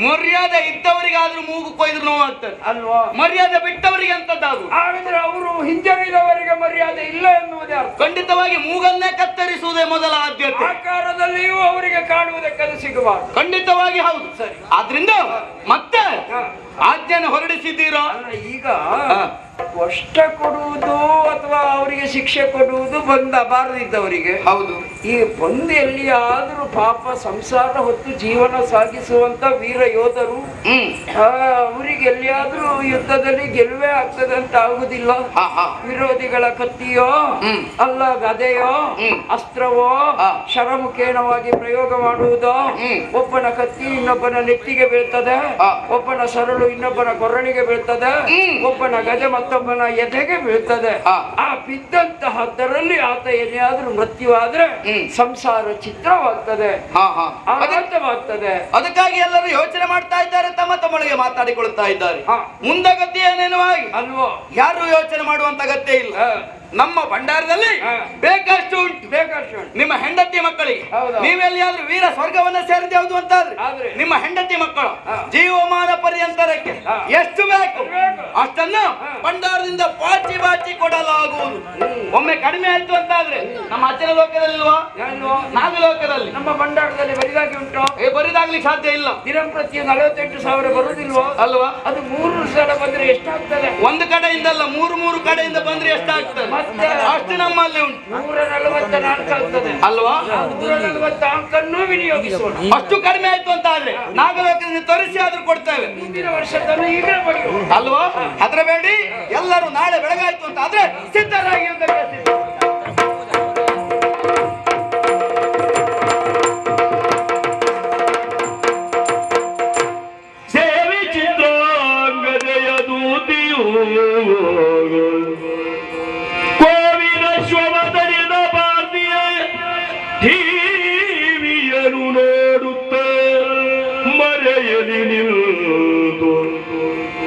ಮರ್ಯಾದೆ ಇದ್ದವರಿಗಾದ್ರೂ ಮೂಗು ಕೊಯ್ದ್ರು ನೋವಾಗ್ತದೆ ಅಲ್ವಾ? ಮರ್ಯಾದೆ ಬಿಟ್ಟವರಿಗೆ ಅಂತದ್ದಾಗು. ಹಾಗಾದ್ರೆ ಅವರು ಹಿಂಜರಿದವರಿಗೆ ಮರ್ಯಾದೆ ಇಲ್ಲ ಎನ್ನುವುದೇ ಅರ್ಥ. ಖಂಡಿತವಾಗಿ ಮೂಗನ್ನೇ ಕತ್ತರಿಸುವುದೇ ಮೊದಲ ಆದ್ಯತೆ. ಆಕಾರದಲ್ಲಿಯೂ ಅವರಿಗೆ ಕಾಣುವುದಕ್ಕೆ ಅದು ಸಿಗಬಾರದು. ಖಂಡಿತವಾಗಿ ಹೌದು. ಸರಿ, ಆದ್ರಿಂದ ಮತ್ತೆ ಆಜ್ಞೆಯನ್ನು ಹೊರಡಿಸಿದ್ದೀರಾ? ಈಗ ಕಷ್ಟ ಕೊಡುವುದು ಅಥವಾ ಅವರಿಗೆ ಶಿಕ್ಷೆ ಕೊಡುವುದು ಬಾರದಿದ್ದವರಿಗೆ ಹೌದು. ಈ ಬಂದು ಎಲ್ಲಿಯಾದ್ರೂ ಪಾಪ ಸಂಸಾರ ಹೊತ್ತು ಜೀವನ ಸಾಗಿಸುವಂತ ವೀರ ಯೋಧರು ಅವರಿಗೆ ಎಲ್ಲಿಯಾದ್ರೂ ಯುದ್ಧದಲ್ಲಿ ಗೆಲುವೇ ಆಗ್ತದೆ ಅಂತ ಆಗುದಿಲ್ಲ. ವಿರೋಧಿಗಳ ಕತ್ತಿಯೋ ಅಲ್ಲ ಗದೆಯೋ ಅಸ್ತ್ರವೋ ಶರಮುಖೇನವಾಗಿ ಪ್ರಯೋಗ ಮಾಡುವುದೋ, ಒಬ್ಬನ ಕತ್ತಿ ಇನ್ನೊಬ್ಬನ ನೆತ್ತಿಗೆ ಬೀಳ್ತದೆ, ಒಬ್ಬನ ಸರಳು ಇನ್ನೊಬ್ಬನ ಕೊರಳಿಗೆ ಬೀಳ್ತದೆ, ಒಬ್ಬನ ಗದೆ ಮತ್ತೊಬ್ಬನ ಎದೆಗೆ ಬೀಳ್ತದೆ. ಆ ಬಿದ್ದಂತಹದ್ದರಲ್ಲಿ ಆತ ಏನಾದ್ರೂ ಮೃತ್ಯುವಾದ್ರೆ ಸಂಸಾರ ಚಿತ್ರವಾಗ್ತದೆ, ಆಘಾತವಾಗ್ತದೆ. ಅದಕ್ಕಾಗಿ ಎಲ್ಲರೂ ಯೋಚನೆ ಮಾಡ್ತಾ ಇದ್ದಾರೆ, ತಮ್ಮ ತಮ್ಮೊಳಗೆ ಮಾತಾಡಿಕೊಳ್ಳುತ್ತಾ ಇದ್ದಾರೆ. ಮುಂದೆ ಗತಿ ಏನೇನು ಆಗಿ ಅಲ್ವೋ? ಯಾರು ಯೋಚನೆ ಮಾಡುವಂತ ಅಗತ್ಯ ಇಲ್ಲ. ನಮ್ಮ ಭಂಡಾರದಲ್ಲಿ ಬೇಕಷ್ಟು ಉಂಟು. ನಿಮ್ಮ ಹೆಂಡತಿ ಮಕ್ಕಳಿಗೆ ನೀವೆಲ್ಲಿಯಾದ್ರೂ ವೀರ ಸ್ವರ್ಗವನ್ನ ಸೇರಿದೆ ಹೌದು ಅಂತಾದ್ರೆ ನಿಮ್ಮ ಹೆಂಡತಿ ಮಕ್ಕಳು ಜೀವಮಾನ ಪರ್ಯಂತರಕ್ಕೆ ಎಷ್ಟು ಬೇಕು ಅಷ್ಟನ್ನು ಭಂಡಾರದಿಂದ ಬಾಚಿ ಬಾಚಿ ಕೊಡಲಾಗುವುದು. ಒಮ್ಮೆ ಕಡಿಮೆ ಆಯ್ತು ಅಂತಾದ್ರೆ ನಮ್ಮ ಅಚ್ಚರ ಲೋಕದಲ್ಲಿಲ್ವಾ? ನಾಗಲೋಕದಲ್ಲಿ ನಮ್ಮ ಭಂಡಾರದಲ್ಲಿ ಬರಿದಾಗಿ ಉಂಟು. ಬರಿದಾಗ್ಲಿಕ್ಕೆ ಸಾಧ್ಯ ಇಲ್ಲ. ದಿನಂಪ್ರತಿ 48,000 ಬರುವುದಿಲ್ವಾ? ಅಲ್ವಾ? ಅದು 3 ಸಲ ಬಂದ್ರೆ ಎಷ್ಟಾಗ್ತದೆ? ಒಂದು ಕಡೆಯಿಂದಲ್ಲ, 3 ಕಡೆಯಿಂದ ಬಂದ್ರೆ ಎಷ್ಟಾಗ್ತದೆ? ಅಷ್ಟು ನಮ್ಮಲ್ಲಿ ಉಂಟು. 144 ಆಗ್ತದೆ ಅಲ್ವಾ? 144 ವಿನಿಯೋಗಿಸೋಣ. ಅಷ್ಟು ಕಡಿಮೆ ಆಯ್ತು ಅಂತ ಆದ್ರೆ ನಾಗಲೋಕದಿಂದ ತೋರಿಸಿ ಆದ್ರೂ ಕೊಡ್ತೇವೆ. ಮುಂದಿನ ವರ್ಷದಲ್ಲಿ ಈಗಲೇ ಬಗೆಯುವ ಅಲ್ವಾ? ಹೆದರಬೇಡಿ, ಎಲ್ಲರೂ ನಾಳೆ ಬೆಳಗಾಯ್ತು ಅಂತ ಆದ್ರೆ ಸಿದ್ಧರಾಗಿ ಸೇವಿ ಚಿತ್ರಾಂಗದೆಯ ದೂತಿಯು ಕೋವಿದ ಶ್ವವದರಿದ ಪಾರ್ತಿಯ ಟಿವಿಯನ್ನು ನೋಡುತ್ತ ಮರೆಯಲಿ ನಿಲ್ದು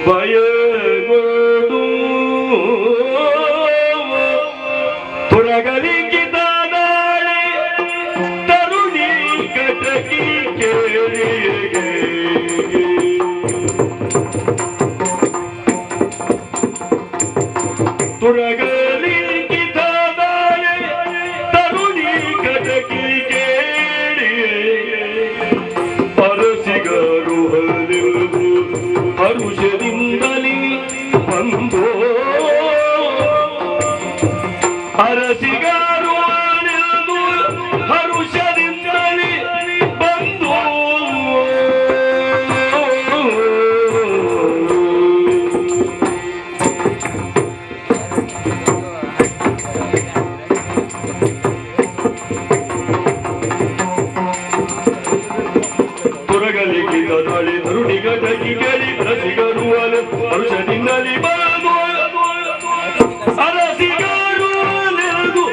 ಭಯಗೋಡು ತೊಡಗಲಿಕ್ಕಿದ ನಾಳೆ ತರುಣಿ ಕಟಕಿ ಕೇಳಿಗೆ ತುರಗಲಿಕ್ಕಿದ ನಾಳೆ ತರುಣಿ ಕಟಕಿ ಕೇಳಿಗೆ ಅರಸಿಗರು ಹರಿದು ಹರುಷದಿಂದಲಿ ಬಂದೋ ಅರಸಿಗರು ಹರಿದು ಹರುಷದಿಂದಲಿ ಬಂದೋ ತುರಗಲಿಕ್ಕಿದ ನಾಳೆ ತರುಣಿಗ ಟಕಿ ಕೇಳಿ ರಸಿಗರು ಹರುಷದಿಂದಲಿ ಬಂದು ಅರಸಿಗರು ನೆರೆದು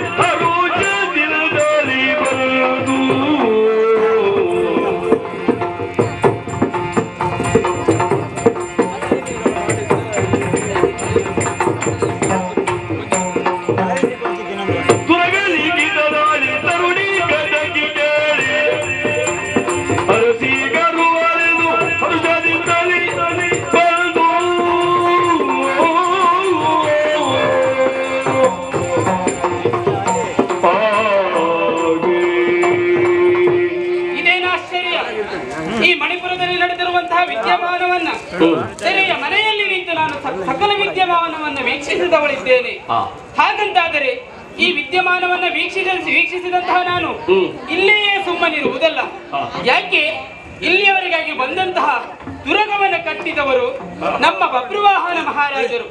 ಈ ಮಣಿಪುರದಲ್ಲಿ ನಡೆದಿರುವಂತಹ ವಿದ್ಯಮಾನವನ್ನ ತೆರೆಯ ಮನೆಯಲ್ಲಿ ನಿಂತು ನಾನು ಸಕಲ ವಿದ್ಯಮಾನವನ್ನ ವೀಕ್ಷಿಸಿದವಳಿದ್ದೇನೆ. ಹಾಗಂತಾದರೆ ಈ ವಿದ್ಯಮಾನವನ್ನ ವೀಕ್ಷಿಸಿದಂತಹ ನಾನು ಇಲ್ಲಿಯೇ ಸುಮ್ಮನಿರುವುದಲ್ಲ. ಯಾಕೆ ಇಲ್ಲಿಯವರೆಗಾಗಿ ಬಂದಂತಹ ತುರಗವನ್ನ ಕಟ್ಟಿದವರು ನಮ್ಮ ಬಬ್ರುವಾಹನ ಮಹಾರಾಜರು.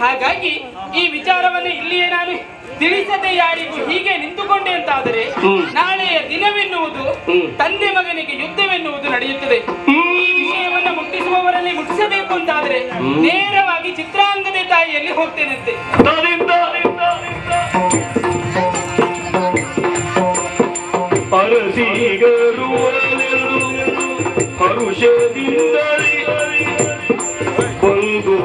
ಹಾಗಾಗಿ ಈ ವಿಚಾರವನ್ನು ಇಲ್ಲಿಯೇ ನಾನು ತಿಳಿಸದೆ ಯಾರಿಗೂ ಹೀಗೆ ನಿಂತುಕೊಂಡೆ ಅಂತಾದರೆ ನಾಳೆಯ ದಿನವೆನ್ನುವುದು ತಂದೆ ಮಗನಿಗೆ ಯುದ್ಧವೆನ್ನುವುದು ನಡೆಯುತ್ತದೆ. ಈ ವಿಷಯವನ್ನು ಮುಟ್ಟಿಸುವವರಲ್ಲಿ ಮುಟ್ಟಿಸಬೇಕು ಅಂತಾದರೆ ನೇರವಾಗಿ ಚಿತ್ರಾಂಗದೆ ತಾಯಿಯಲ್ಲಿ ಹೋಗ್ತೇನಂತೆ. ಬಂದು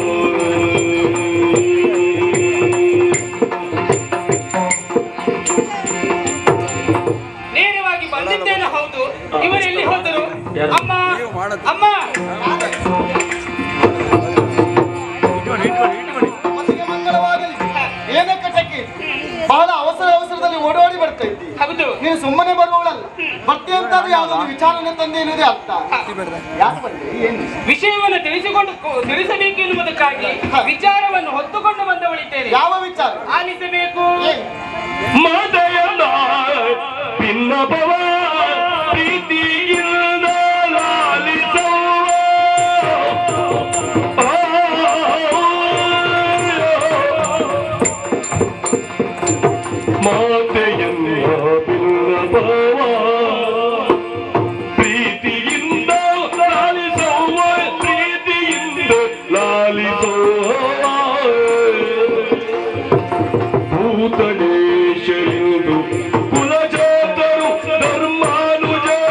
ನೇರವಾಗಿ ಬಂದಿದ್ದೇನೆ. ಹೌದು, ಇವರೆಲ್ಲಿ ಹೋದರು? ಅಮ್ಮ ಅಮ್ಮ ಬಹಳ ಅವಸರದಲ್ಲಿ ಓಡೋಡಿ ಬರ್ತಾ ಇದ್ದಿ. ಹೌದು, ನೀನು ಸುಮ್ಮನೆ ಬರುವವಳಲ್ಲ. ಬರ್ತಿ ಅಂತಾದ್ರೆ ಯಾವುದೊಂದು ವಿಚಾರನೆ ತಂದೆ ಎನ್ನುವುದೇ ಅರ್ಥ. ಯಾಕೆ ಬಂದೆ? ಏನು ವಿಷಯವನ್ನು ತಿಳಿಸಬೇಕು ಎನ್ನುವುದಕ್ಕಾಗಿ ವಿಚಾರವನ್ನು ಹೊತ್ತುಕೊಂಡು ಬಂದವಳಿದ್ದೇನೆ. ಯಾವ ವಿಚಾರ ಆಲಿಸಬೇಕು. ಮದಯನ ಭಿನ್ನಭವ ಪ್ರೀತಿಯಿಂದ ಲಾಲಿಸೋ ಮಾತೆಯನ್ನ ಭಿನ್ನಭವ ಪ್ರೀತಿಯಿಂದ ಲಾಲಿಸುವ ಪ್ರೀತಿಯಿಂದ ಲಾಲಿಸೋ ಭೂತಳೇಶರು ಕುಲಜಾತರು ಧರ್ಮಾನುಜರಂತೆ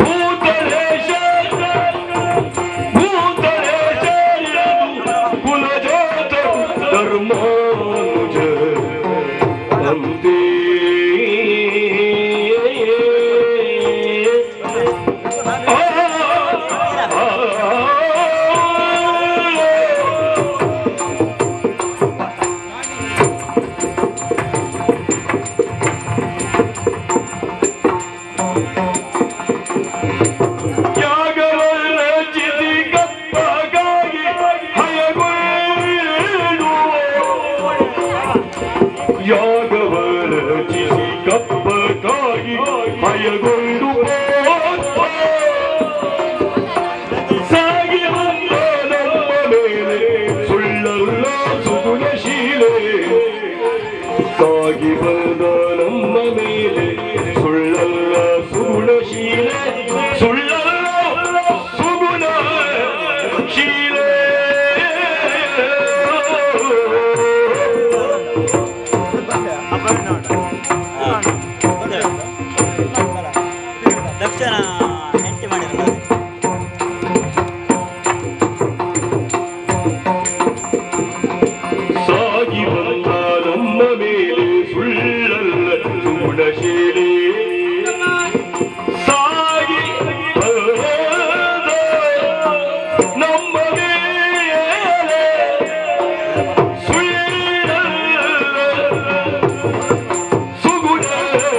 ಭೂತಳೇಶರು ಕುಲಜಾತರು ಧರ್ಮಾನುಜರಂತೆ ಕಪ್ಪಕ್ಕಾಗಿ ಭಯಗೊಂಡು ಸಾಗಿ ಬಂದ ನಮ್ಮ ಮೇಲೆ ಸುಳ್ಳಲ್ಲ ಸುಗುಣಶೀಲೆ ಸಾಗಿ ಬಂದ ನಮ್ಮ ಮೇಲೆ ಸುಳ್ಳಲ್ಲ ಸುಗುಣಶೀಲೆ ಸುಳ್ಳಲ್ಲ ಸುಗುಣ ಶೀಲೆ ದಕ್ಷಿಣ ಹೆಂಡತಿ ಮಾಡಿರ್ತಾರೆ. ಸಾಗಿ ಬಂದ ನಮ್ಮ ಮೇಲೆ ಸುಳ್ಳಲ್ಲ ಸುಗುಣಶೀಲೆ ಸಾಗಿ ಬಂದ ನಮ್ಮ ಮೇಲೆ ಸುಳ್ಳಲ್ಲ ಸುಗುಣಶೀಲೆ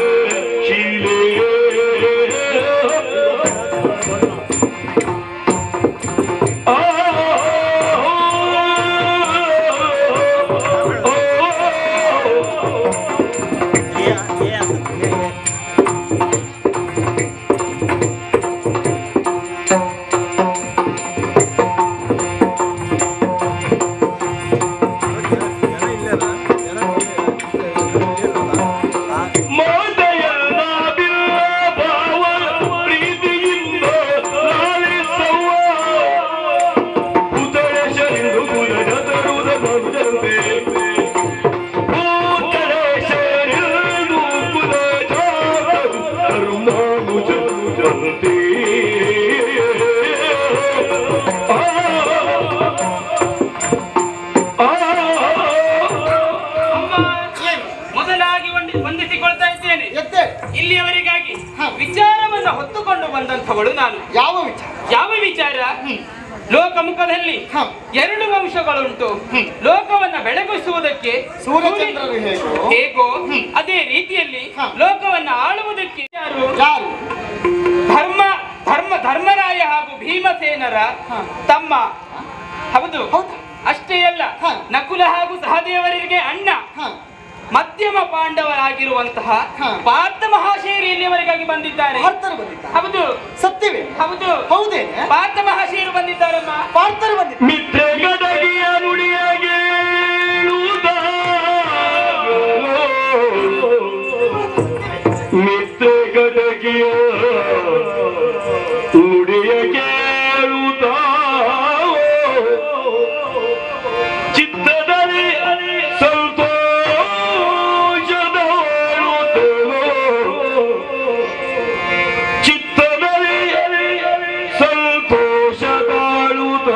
ಮೊದಲಾಗಿ ವಂದಿಸಿಕೊಳ್ತಾ ಇದ್ದೇನೆ. ಇಲ್ಲಿಯವರೆಗಾಗಿ ವಿಚಾರವನ್ನ ಹೊತ್ತುಕೊಂಡು ಬಂದಂಥವಳು ನಾನು. ಯಾವ ವಿಚಾರ? ಲೋಕಮುಖದಲ್ಲಿ ಎರಡು ವಂಶಗಳುಂಟು. ಲೋಕವನ್ನ ಬೆಳಗಿಸುವುದಕ್ಕೆ ಹೇಗೋ ಅದೇ ರೀತಿಯಲ್ಲಿ ಲೋಕವನ್ನ ಆಳುವುದಕ್ಕೆ ಯಾರು? ಭೀಮಸೇನರ ತಮ್ಮ. ಹೌದು, ಅಷ್ಟೇ ಅಲ್ಲ, ನಕುಲ ಹಾಗೂ ಸಹದೇವರಿಗೆ ಅಣ್ಣ, ಮಧ್ಯಮ ಪಾಂಡವರಾಗಿರುವಂತಹ ಪಾರ್ಥ ಮಹಾಶಯರು ಇಲ್ಲಿಯವರೆಗಾಗಿ ಬಂದಿದ್ದಾರೆ. ಹೌದು, ಸತ್ಯವೇ? ಹೌದು, ಹೌದೇ? ಪಾರ್ಥ ಮಹಾಶಯರು ಬಂದಿದ್ದಾರಮ್ಮ. ಪಾರ್ಥರು ಬಂದಿದ್ದಾರೆ. ಮಿಥ್ಯೆ ಗದಗಿಯ ನುಡಿಯಾಗೆ ಮಿಥ್ಯೆ ಗದಗಿಯ ನುಡಿಯ ಕೇಳುತ್ತ ಚಿತ್ತದಲ್ಲಿ ಸಂತೋಷದಳುತ್ತೇವೋ, ಚಿತ್ತದಲ್ಲಿ ಸಂತೋಷದಳುತ್ತ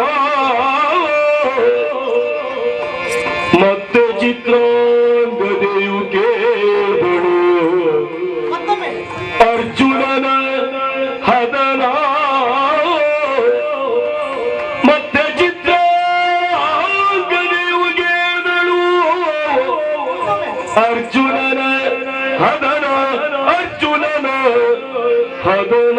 ಮತ್ತೆ ಚಿತ್ರಾಂಗದೆಯು ಕೇಳು ಅರ್ಜುನನ ಹದನ, ಮತ್ತೆ ಚಿತ್ರಾಂಗದೆಯು ಕೇಳು ಅರ್ಜುನನ ಹದನ, ಅರ್ಜುನನ ಹದನ.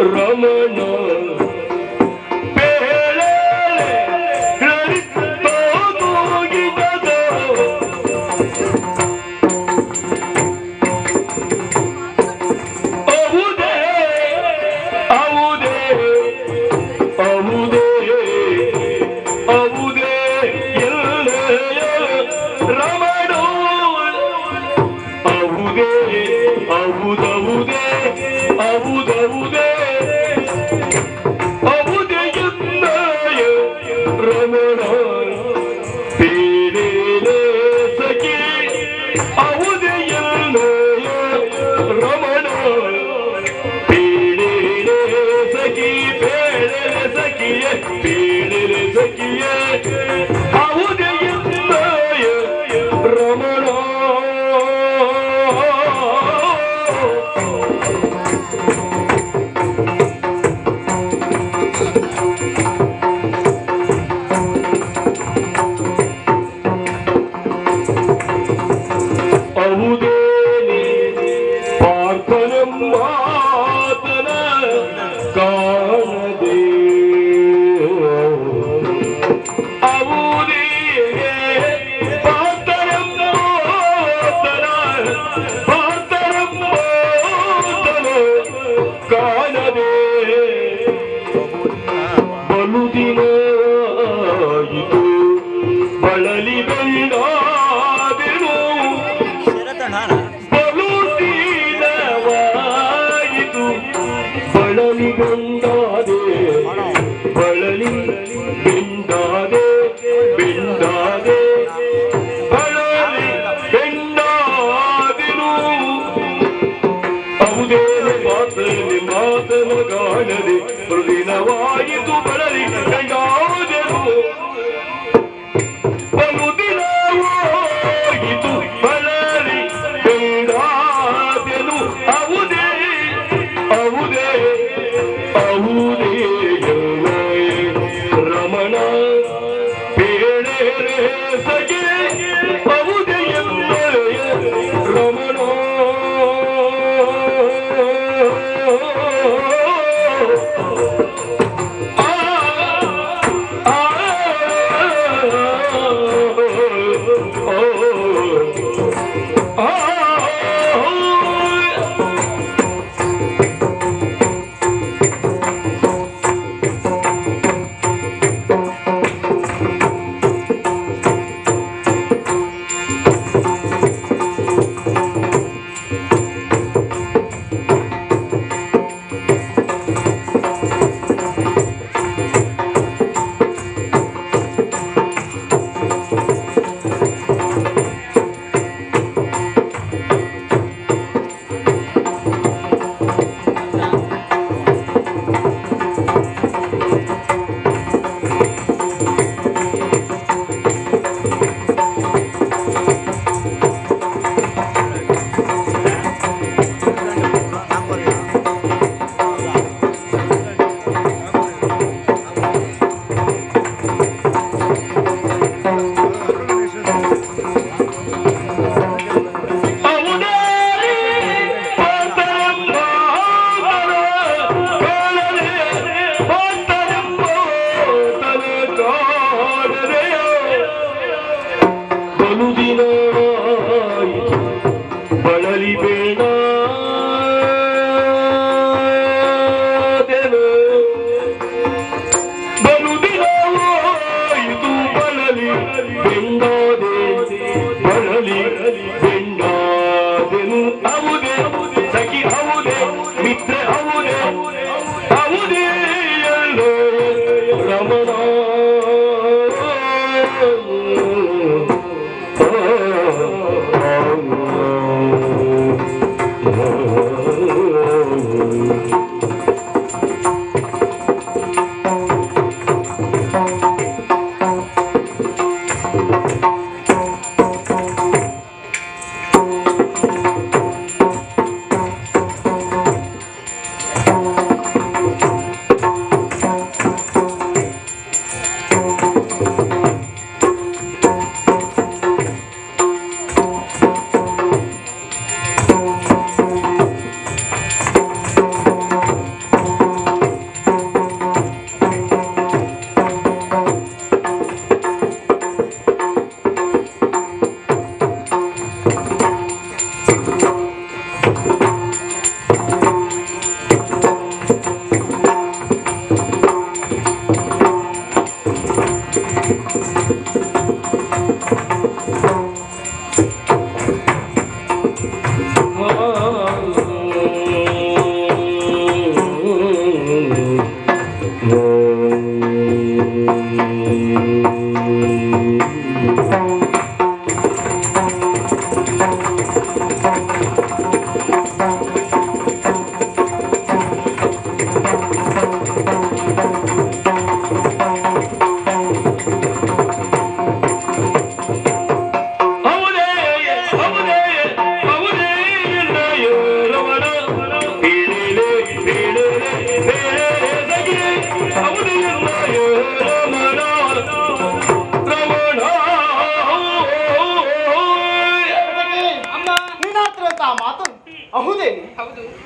ರಮಣ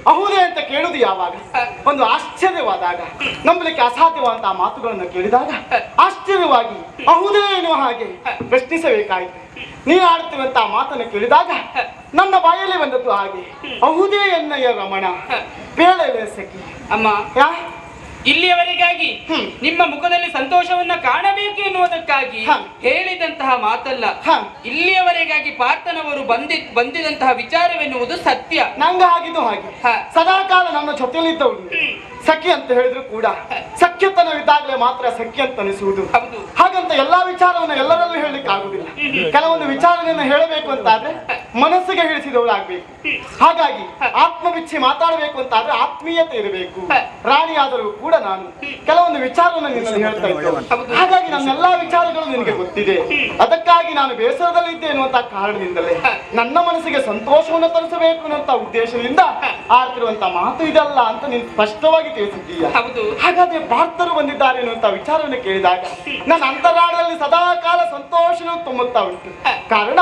ಅಹುದೇ ಅಂತ ಕೇಳುದು ಯಾವಾಗ? ಒಂದು ಆಶ್ಚರ್ಯವಾದಾಗ, ನಂಬಲಿಕ್ಕೆ ಅಸಾಧ್ಯವಾದಂತಹ ಮಾತುಗಳನ್ನು ಕೇಳಿದಾಗ ಆಶ್ಚರ್ಯವಾಗಿ ಅಹುದೇ ಎನ್ನುವ ಹಾಗೆ ಪ್ರಶ್ನಿಸಬೇಕಾಯಿತು. ನೀನು ಆಡುತ್ತಿರುವಂತಹ ಮಾತನ್ನು ಕೇಳಿದಾಗ ನನ್ನ ಬಾಯಲ್ಲಿ ಬಂದದ್ದು ಹಾಗೆ ಅಹುದೇ ಎನ್ನಯ್ಯ ರಮಣ ಬೇಳೆ ಸಖಿ. ಅಮ್ಮ, ಇಲ್ಲಿಯವರೆಗಾಗಿ ನಿಮ್ಮ ಮುಖದಲ್ಲಿ ಸಂತೋಷವನ್ನ ಕಾಣಬೇಕು ಎನ್ನುವುದಕ್ಕಾಗಿ ಹೇಳಿದಂತಹ ಮಾತಲ್ಲ. ಇಲ್ಲಿಯವರೆಗಾಗಿ ಪಾರ್ಥನವರು ಬಂದಿದಂತಹ ವಿಚಾರವೆನ್ನುವುದು ಸತ್ಯ. ನಂಗ ಆಗಿದ್ದು ಹಾಗೆ ಸದಾಕಾಲ ನಮ್ಮ ಜೊತೆಯಲ್ಲಿದ್ದವಳು ಸಖಿ ಅಂತ ಹೇಳಿದ್ರು ಕೂಡ ಸಖ್ಯತನವಿದ್ದಾಗಲೇ ಮಾತ್ರ ಸಖಿ ಅಂತ ಅನಿಸುವುದು. ಹಾಗಂತ ಎಲ್ಲಾ ವಿಚಾರವನ್ನು ಎಲ್ಲರಲ್ಲೂ ಹೇಳಲಿಕ್ಕೆ ಆಗುದಿಲ್ಲ. ಕೆಲವೊಂದು ವಿಚಾರವನ್ನು ಹೇಳಬೇಕು ಅಂತಾದ್ರೆ ಮನಸ್ಸಿಗೆ ಹಿಡಿಸಿದವಳಾಗ್ಬೇಕು. ಹಾಗಾಗಿ ಆತ್ಮವಿಚ್ಛೆ ಮಾತಾಡಬೇಕು ಅಂತಾದ್ರೆ ಆತ್ಮೀಯತೆ ಇರಬೇಕು. ರಾಣಿಯಾದರೂ ಕೂಡ ನಾನು ಕೆಲವೊಂದು ವಿಚಾರವನ್ನು ನಿನ್ನಲ್ಲಿ ಹೇಳ್ತಾ ಇದ್ದೇನೆ. ಹಾಗಾಗಿ ನನ್ನ ಎಲ್ಲಾ ವಿಚಾರಗಳು ನಿನಗೆ ಗೊತ್ತಿದೆ. ಅದಕ್ಕಾಗಿ ನಾನು ಬೇಸರದಲ್ಲಿದ್ದೆ ಎನ್ನುವಂತ ಕಾರಣದಿಂದಲೇ ನನ್ನ ಮನಸ್ಸಿಗೆ ಸಂತೋಷವನ್ನು ತರಿಸಬೇಕು ಅನ್ನುವಂತ ಉದ್ದೇಶದಿಂದ ಆಡ್ತಿರುವಂತ ಮಾತು ಇದಲ್ಲ ಅಂತ ನೀನು ಸ್ಪಷ್ಟವಾಗಿ ತಿಳಿಸಿದ್ದೀಯ. ಹಾಗಾದ್ರೆ ಪಾರ್ಥರು ಬಂದಿದ್ದಾರೆ ಎನ್ನುವಂತ ವಿಚಾರವನ್ನು ಕೇಳಿದಾಗ ನನ್ನ ಅಂತರಾಳದಲ್ಲಿ ಸದಾ ಕಾಲ ಸಂತೋಷವೂ ತುಂಬುತ್ತಾ ಉಂಟು. ಕಾರಣ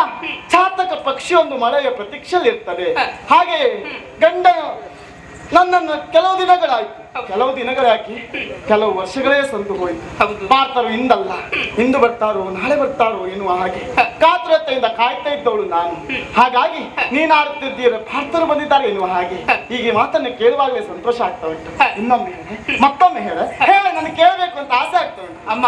ಚಾತಕ ಪಕ್ಷಿ ಒಂದು ಮಳೆಯ ಪ್ರತೀಕ್ಷೆಯಲ್ಲಿ ಇರ್ತದೆ. ಹಾಗೆ ಗಂಡ ನನ್ನನ್ನು ಕೆಲವು ದಿನಗಳಾಗಿ ಕೆಲವು ವರ್ಷಗಳೇ ಸಂದು ಹೋಯಿತು. ಪಾರ್ಥರು ಇಂದಲ್ಲ ಇಂದು ಬರ್ತಾರೋ ನಾಳೆ ಬರ್ತಾರೋ ಎನ್ನುವ ಹಾಗೆ ಕಾತುರತೆಯಿಂದ ಕಾಯ್ತಾ ಇದ್ದವಳು ನಾನು. ಹಾಗಾಗಿ ನೀನಾಡುತ್ತಿದ್ದೀರ ಪಾರ್ಥರು ಬಂದಿದ್ದಾರೆ ಎನ್ನುವ ಹಾಗೆ ಹೀಗೆ ಮಾತನ್ನು ಕೇಳುವಾಗಲೇ ಸಂತೋಷ ಆಗ್ತಾ ಉಂಟು. ಇನ್ನೊಮ್ಮೆ ಹೇಳ, ಮತ್ತೊಮ್ಮೆ ಹೇಳ ನನಗೆ ಕೇಳಬೇಕು ಅಂತ ಆಸೆ ಆಗ್ತಾ ಉಂಟು. ಅಮ್ಮ,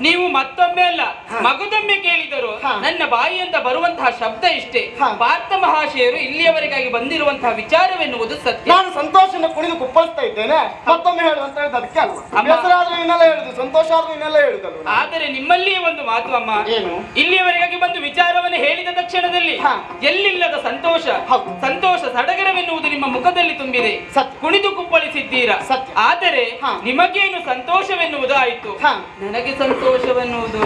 ನೀವು ಮತ್ತೊಮ್ಮೆ ಅಲ್ಲ ಮಗುದೊಮ್ಮೆ ಕೇಳಿದರು ನನ್ನ ಬಾಯಿಯಿಂದ ಬರುವಂತಹ ಶಬ್ದ ಇಷ್ಟೇ. ಪಾರ್ಥ ಮಹಾಶಯರು ಇಲ್ಲಿಯವರೆಗಾಗಿ ಬಂದಿರುವಂತಹ ವಿಚಾರವೆನ್ನುವುದು ಸತ್ಯ. ನಾನು ಸಂತೋಷನ ಕುಣಿದು ಕುಪ್ಪಳಿಸ್ತಾ ಇದ್ದೇನೆ. ಮತ್ತೊಮ್ಮೆ ಹೇಳುವಂತ ಹೇಳಿದ ಅದಕ್ಕೆ ಅಲ್ವಾ? ಬೇಸರ ಆದ್ರೂ ಇನ್ನೆಲ್ಲ ಹೇಳುದು, ಸಂತೋಷ ಆದ್ರೂ ಇನ್ನೆಲ್ಲ ಹೇಳುದಲ್ವ? ಆದರೆ ನಿಮ್ಮಲ್ಲಿಯೇ ಒಂದು ಮಾತು ಅಮ್ಮ, ಇಲ್ಲಿಯವರೆಗಾಗಿ ಬಂದು ವಿಚಾರವನ್ನು ಹೇಳಿದ ತಕ್ಷಣದಲ್ಲಿ ಎಲ್ಲಿಲ್ಲದ ಸಂತೋಷ ಸಡಗರವೆನ್ನುವುದು ನಿಮ್ಮ ಮುಖದಲ್ಲಿ ತುಂಬಿದೆ. ಕುಣಿದು ಕುಪ್ಪಳಿಸಿದ್ದೀರಾ. ಆದರೆ ನಿಮಗೇನು ಸಂತೋಷವೆನ್ನುವುದು ಆಯಿತು, ನನಗೆ ಸಂತೋಷವೆನ್ನುವುದು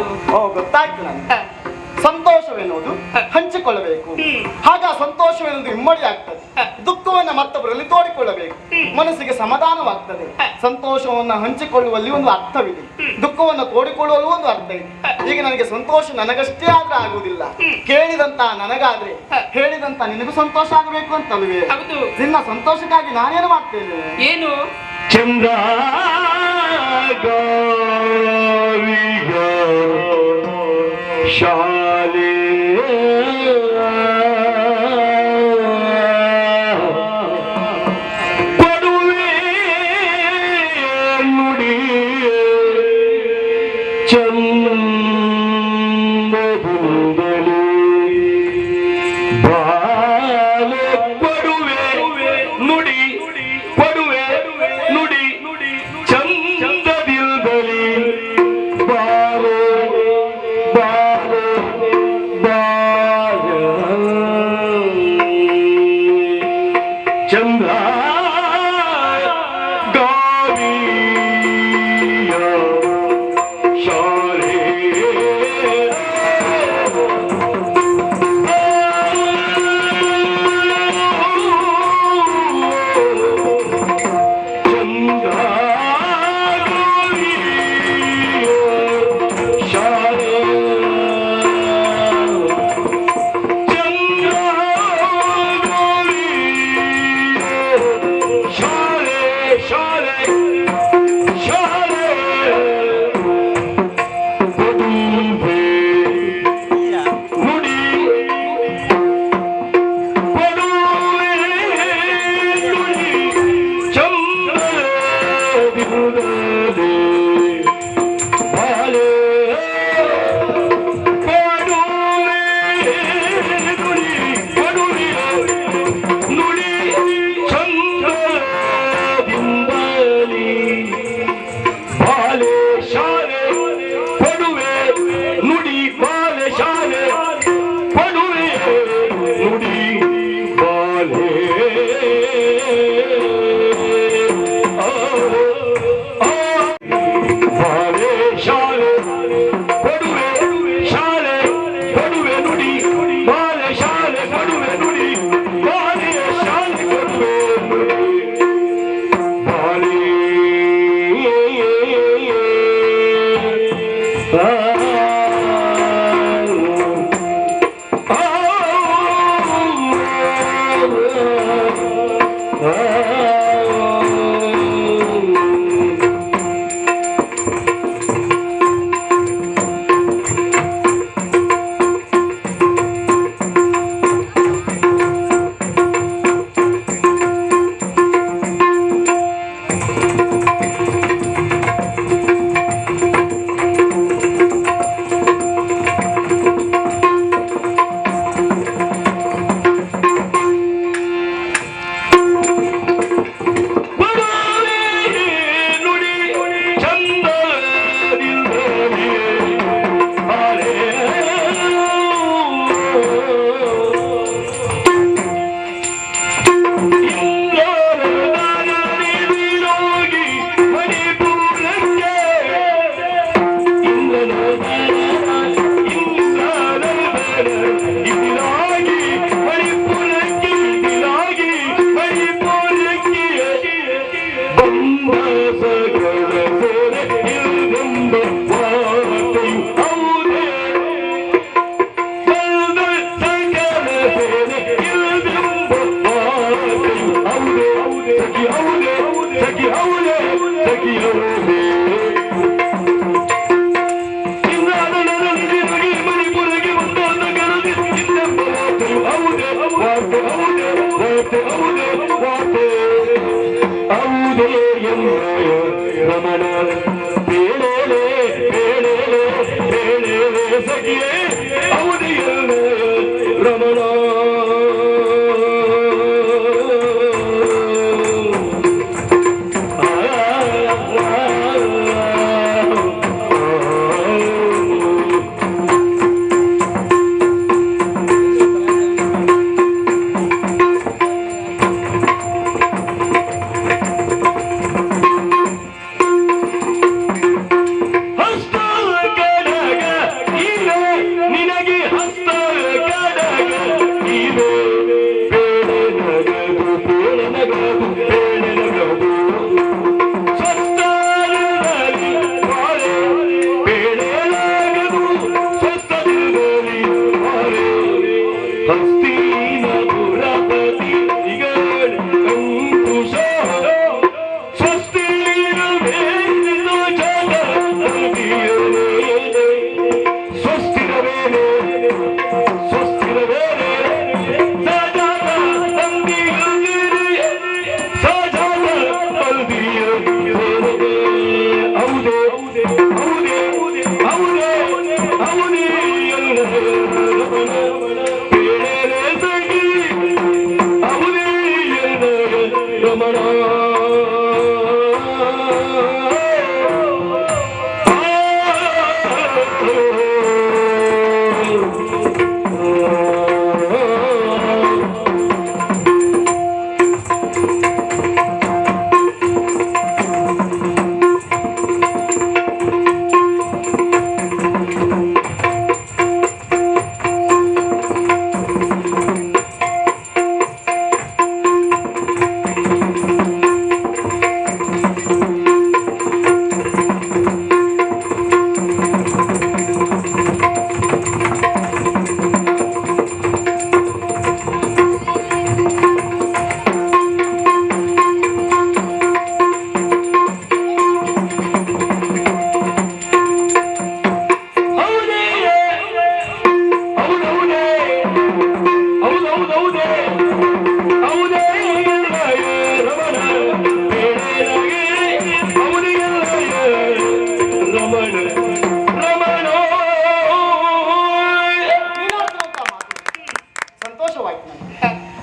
ಗೊತ್ತಾಯ್ತು. ನನಗೆ ಸಂತೋಷವೆನ್ನುವುದು ಹಂಚಿಕೊಳ್ಳಬೇಕು. ಆಗ ಸಂತೋಷವೆನ್ನುವುದು ಇಮ್ಮಡಿ ಆಗ್ತದೆ. ದುಃಖವನ್ನ ಮತ್ತೊಬ್ಬರಲ್ಲಿ ತೋಡಿಕೊಳ್ಳಬೇಕು, ಮನಸ್ಸಿಗೆ ಸಮಾಧಾನವಾಗ್ತದೆ. ಸಂತೋಷವನ್ನ ಹಂಚಿಕೊಳ್ಳುವಲ್ಲಿ ಒಂದು ಅರ್ಥವಿದೆ, ದುಃಖವನ್ನು ತೋಡಿಕೊಳ್ಳುವಲ್ಲೂ ಒಂದು ಅರ್ಥ ಇದೆ. ಈಗ ನನಗೆ ಸಂತೋಷ ನನಗಷ್ಟೇ ಆದ್ರೆ ಆಗುವುದಿಲ್ಲ, ಕೇಳಿದಂತ ನನಗಾದ್ರೆ ಹೇಳಿದಂತ ನಿನಗೂ ಸಂತೋಷ ಆಗಬೇಕು ಅಂತಲ್ವೇ? ನಿನ್ನ ಸಂತೋಷಕ್ಕಾಗಿ ನಾನೇನು ಮಾಡ್ತೇನೆ? ಏನು ಚಂದ್ರ ಶಾಲೆ ಕೊಡುವೆ ನುಡಿ ಚಂದ ಬುಂದಲಿ ಬಾಲೆ ಕೊಡುವೆ ನುಡಿ ಕೊಡುವೆ ನುಡಿ ಚಂದದಿಲ್ದಲಿ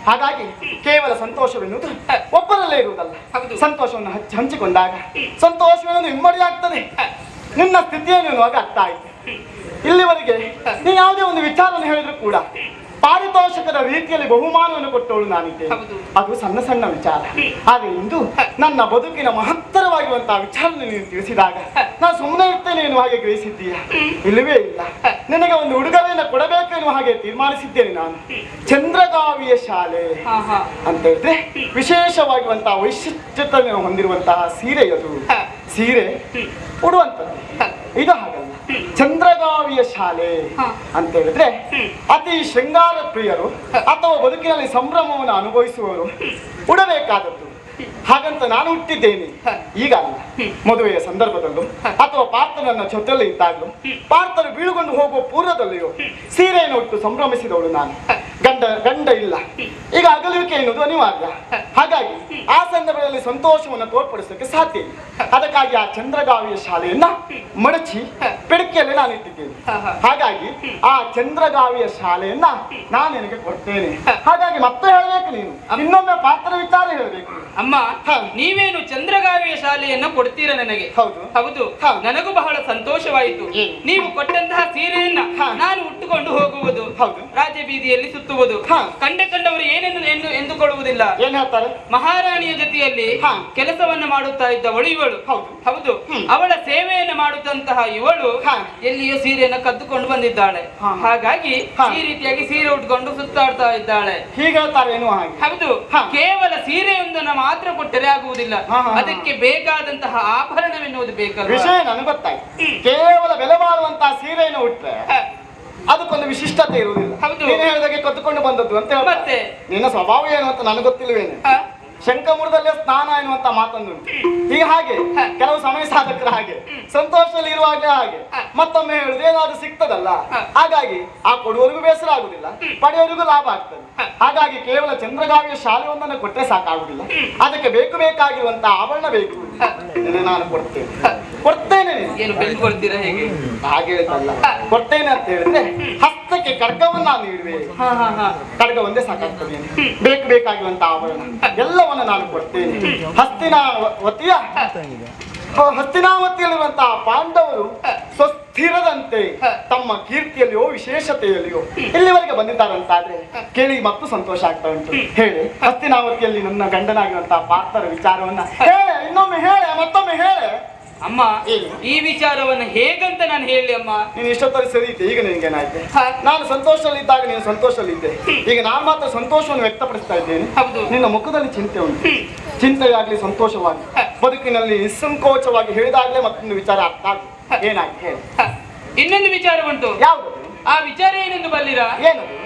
ಹಾಗಾಗಿ ಕೇವಲ ಸಂತೋಷವೆನ್ನುವುದು ಒಬ್ಬರಲ್ಲೇ ಇರುವುದಲ್ಲ. ಸಂತೋಷವನ್ನು ಹಂಚಿಕೊಂಡಾಗ ಸಂತೋಷವೆನ್ನುವುದು ಇಮ್ಮಡಿಯಾಗ್ತದೆ. ನಿನ್ನ ಸ್ಥಿತಿಯನ್ನು ಆಗ ಅರ್ಥ ಆಯ್ತು. ಇಲ್ಲಿವರೆಗೆ ನೀ ಯಾವುದೇ ಒಂದು ವಿಚಾರವನ್ನು ಹೇಳಿದ್ರು ಕೂಡ ಪಾರಿತೋಷಕದ ರೀತಿಯಲ್ಲಿ ಬಹುಮಾನವನ್ನು ಕೊಟ್ಟವಳು ನಾನಿದ್ದೆ. ಅದು ಸಣ್ಣ ಸಣ್ಣ ವಿಚಾರ. ಹಾಗೆ ಇಂದು ನನ್ನ ಬದುಕಿನ ಮಹತ್ತರವಾಗಿರುವಂತಹ ವಿಚಾರವನ್ನು ನೀನು ತಿಳಿಸಿದಾಗ ನಾನು ಸುಮ್ಮನೆ ಇರ್ತೇನೆ ಎನ್ನುವ ಹಾಗೆ ಗ್ರಹಿಸಿದ್ದೀಯ. ಇಲ್ಲವೇ ಇಲ್ಲ, ನಿನಗೆ ಒಂದು ಉಡುಗೊರೆಯನ್ನು ಕೊಡಬೇಕು ಎನ್ನುವ ಹಾಗೆ ತೀರ್ಮಾನಿಸಿದ್ದೇನೆ ನಾನು. ಚಂದ್ರಗಾವಿಯ ಶಾಲೆ ಅಂತ ಹೇಳಿದ್ರೆ ವಿಶೇಷವಾಗಿರುವಂತಹ ವೈಶಿಷ್ಟ್ಯತೆಯನ್ನು ಹೊಂದಿರುವಂತಹ ಸೀರೆ ಅದು. ಸೀರೆ ಉಡುವಂಥದ್ದು ಇದು ಹಾಗಲ್ಲ. ಚಂದ್ರಗಾವಿಯ ಶಾಲೆ ಅಂತ ಹೇಳಿದ್ರೆ ಅತಿ ಶೃಂಗಾರ ಪ್ರಿಯರು ಅಥವಾ ಬದುಕಿನಲ್ಲಿ ಸಂಭ್ರಮವನ್ನು ಅನುಭವಿಸುವವರು ಉಡಬೇಕಾದದ್ದು. ಹಾಗಂತ ನಾನು ಹುಟ್ಟಿದ್ದೇನೆ ಈಗ ಅಲ್ಲ. ಮದುವೆಯ ಸಂದರ್ಭದಲ್ಲೂ ಅಥವಾ ಪಾರ್ಥನನ್ನ ಜೊತೆಯಲ್ಲಿ ಇದ್ದಾಗಲೂ ಪಾರ್ಥರು ಬೀಳುಕೊಂಡು ಹೋಗುವ ಪೂರ್ವದಲ್ಲಿಯೂ ಸೀರೆಯನ್ನು ಉಟ್ಟು ಸಂಭ್ರಮಿಸಿದವಳು ನಾನು. ಗಂಡ ಇಲ್ಲ, ಈಗ ಅಗಲುವಿಕೆ ಎನ್ನುವುದು ಅನಿವಾರ್ಯ. ಹಾಗಾಗಿ ಆ ಸಂದರ್ಭದಲ್ಲಿ ಸಂತೋಷವನ್ನು ತೋರ್ಪಡಿಸೋಕೆ ಸಾಧ್ಯ ಇಲ್ಲ. ಅದಕ್ಕಾಗಿ ಆ ಚಂದ್ರಗಾವಿಯ ಶಾಲೆಯನ್ನ ಮಡಚಿ ಪಿಡಕಿಯಲ್ಲಿ ನಾನು ಇಟ್ಟಿದ್ದೇನೆ. ಹಾಗಾಗಿ ಆ ಚಂದ್ರಗಾವಿಯ ಶಾಲೆಯನ್ನ ನಾನು ನಿನಗೆ ಕೊಡ್ತೇನೆ. ಹಾಗಾಗಿ ಮತ್ತೆ ಹೇಳ್ಬೇಕು, ನೀನು ಇನ್ನೊಮ್ಮೆ ಪಾತ್ರ ವಿಚಾರ ಹೇಳ್ಬೇಕು. ಅಮ್ಮ, ನೀವೇನು ಚಂದ್ರಗಾವಿಯ ಶಾಲೆಯನ್ನ ಕೊಡ್ತೀರಾ ನನಗೆ? ಹೌದು ಹೌದು. ನನಗೂ ಬಹಳ ಸಂತೋಷವಾಯಿತು. ನೀವು ಕೊಟ್ಟಂತಹ ಸೀರೆಯನ್ನ ನಾನು ಉಟ್ಟುಕೊಂಡು ಹೋಗುವುದು, ರಾಜಬೀದಿಯಲ್ಲಿ ಸುತ್ತುವುದು, ಕಂಡವರು ಏನೆಂದು ಎಂದುಕೊಳ್ಳುವುದಿಲ್ಲ. ಏನ್ ಹೇಳ್ತಾರೆ? ಮಹಾರಾಣಿಯ ಜೊತೆಯಲ್ಲಿ ಕೆಲಸವನ್ನ ಮಾಡುತ್ತಾ ಇದ್ದವಳು ಇವಳು. ಹೌದು. ಅವಳ ಸೇವೆಯನ್ನು ಮಾಡುತ್ತಂತಹ ಇವಳು ಎಲ್ಲಿಯೋ ಸೀರೆಯನ್ನ ಕದ್ದುಕೊಂಡು ಬಂದಿದ್ದಾಳೆ. ಹಾಗಾಗಿ ಈ ರೀತಿಯಾಗಿ ಸೀರೆ ಉಟ್ಕೊಂಡು ಸುತ್ತಾಡ್ತಾ ಇದ್ದಾಳೆ. ಹೀಗೆ ಹೇಳ್ತಾರೇನು? ಹೌದು. ಕೇವಲ ಸೀರೆಯೊಂದನ್ನ ಮಾತ್ರ ಕೊಟ್ಟರೆ ಆಗುವುದಿಲ್ಲ, ಅದಕ್ಕೆ ಬೇಕಾದಂತಹ ಆಭರಣವೆನ್ನುವುದು ಬೇಕಲ್ಲ. ವಿಷಯ ನನಗೆ ಗೊತ್ತಾಯ್ತು. ಕೇವಲ ಬೆಲೆ ಬಾಳುವಂತಹ ಸೀರೆಯನ್ನು ಉಟ್ರೆ ಅದಕ್ಕೊಂದು ವಿಶಿಷ್ಟತೆ ಇರುವುದಿಲ್ಲ. ನೀನು ಹೇಳಿದಾಗೆ ಕದ್ದುಕೊಂಡು ಬಂದದ್ದು ಅಂತ ಹೇಳ್ತಾರೆ. ನಿನ್ನ ಸ್ವಭಾವ ಏನು ಅಂತ ನನಗೆ ಗೊತ್ತಿಲ್ವೇನು? ಶಂಖಮೂರದಲ್ಲೇ ಸ್ನಾನ ಎನ್ನುವಂತ ಮಾತೊಂದುಂಟು. ಈಗ ಹಾಗೆ ಕೆಲವು ಸಮಯ ಸಾಧಕರ ಹಾಗೆ ಸಂತೋಷದಲ್ಲಿ ಇರುವಾಗಲೇ ಹಾಗೆ ಮತ್ತೊಮ್ಮೆ ಹೇಳುದು ಏನಾದ್ರೂ ಸಿಗ್ತದಲ್ಲ. ಹಾಗಾಗಿ ಆ ಕೊಡುವವರಿಗೂ ಬೇಸರ ಆಗುದಿಲ್ಲ, ಪಡೆಯವರಿಗೂ ಲಾಭ ಆಗ್ತದೆ. ಹಾಗಾಗಿ ಕೇವಲ ಚಂದ್ರಗಾವಿಯ ಶಾಲೆಯೊಂದನ್ನು ಕೊಟ್ಟರೆ ಸಾಕಾಗುದಿಲ್ಲ, ಅದಕ್ಕೆ ಬೇಕಾಗಿರುವಂತ ಆಭರಣ ಬೇಕು. ನಾನು ಕೊಡ್ತೇನೆ. ಏನು ಬೆಲೆ ಕೊಡ್ತೀರಾ? ಹೇಗೆ? ಹಾಗೆ ಹೇಳ್ತಲ್ಲ, ಕೊಡ್ತೇನೆ ಅಂತ ಹೇಳಿದ್ರೆ ಹಸ್ತಕ್ಕೆ ಖಡ್ಗವನ್ನ ನಾನು ನೀಡುವೆ. ಖಡ್ಗ ಒಂದೇ ಸಾಕಾಗ್ತದೆ. ಬೇಕಾಗಿರುವಂತ ಆಭರಣ ಎಲ್ಲವನ್ನ ನಾನು ಕೊಡ್ತೇನೆ. ಹಸ್ತಿನಾವತಿಯಲ್ಲಿರುವಂತಹ ಪಾಂಡವರು ಸ್ವಸ್ಥಿರದಂತೆ ತಮ್ಮ ಕೀರ್ತಿಯಲ್ಲಿಯೋ ವಿಶೇಷತೆಯಲ್ಲಿಯೋ ಇಲ್ಲಿವರೆಗೆ ಬಂದಿದ್ದಾರಂತಾದ್ರೆ ಕೇಳಿ ಮತ್ತು ಸಂತೋಷ ಆಗ್ತಾ ಉಂಟು. ಹೇಳಿ, ಹಸ್ತಿನಾವತಿಯಲ್ಲಿ ನನ್ನ ಗಂಡನಾಗಿರುವಂತಹ ಪಾರ್ಥರ ವಿಚಾರವನ್ನ ಹೇಳೆ, ಇನ್ನೊಮ್ಮೆ ಹೇಳೆ, ಮತ್ತೊಮ್ಮೆ ಹೇಳೆ. ಅಮ್ಮ, ಈ ವಿಚಾರವನ್ನು ಹೇಗಂತ ನಾನು ಹೇಳಿ ಅಮ್ಮ? ನೀನು ಇಷ್ಟೊತ್ತಲ್ಲಿ ಸರಿ ಇದ್ದೆ, ಈಗ ನಿನ್ಗೇನಾಯ್ತು? ನಾನು ಸಂತೋಷದಲ್ಲಿದ್ದಾಗ ನೀನು ಸಂತೋಷದಲ್ಲಿದ್ದೆ, ಈಗ ನಾನು ಮಾತ್ರ ಸಂತೋಷವನ್ನು ವ್ಯಕ್ತಪಡಿಸ್ತಾ ಇದ್ದೇನೆ. ನಿನ್ನ ಮುಖದಲ್ಲಿ ಚಿಂತೆ ಉಂಟು. ಚಿಂತೆಯಾಗ್ಲಿ ಸಂತೋಷವಾಗಿ ಬದುಕಿನಲ್ಲಿ ನಿಸ್ಸಂಕೋಚವಾಗಿ ಹೇಳಿದಾಗ್ಲೇ ಮತ್ತೊಂದು ವಿಚಾರ ಅರ್ಥ ಆಗ. ಏನಾಗಿ ಹೇಳಿ? ಇನ್ನೊಂದು ವಿಚಾರ ಉಂಟು. ಯಾವುದು? ಆ ವಿಚಾರ ಏನೆಂದು ಬಲ್ಲಿರಾ? ಏನದು?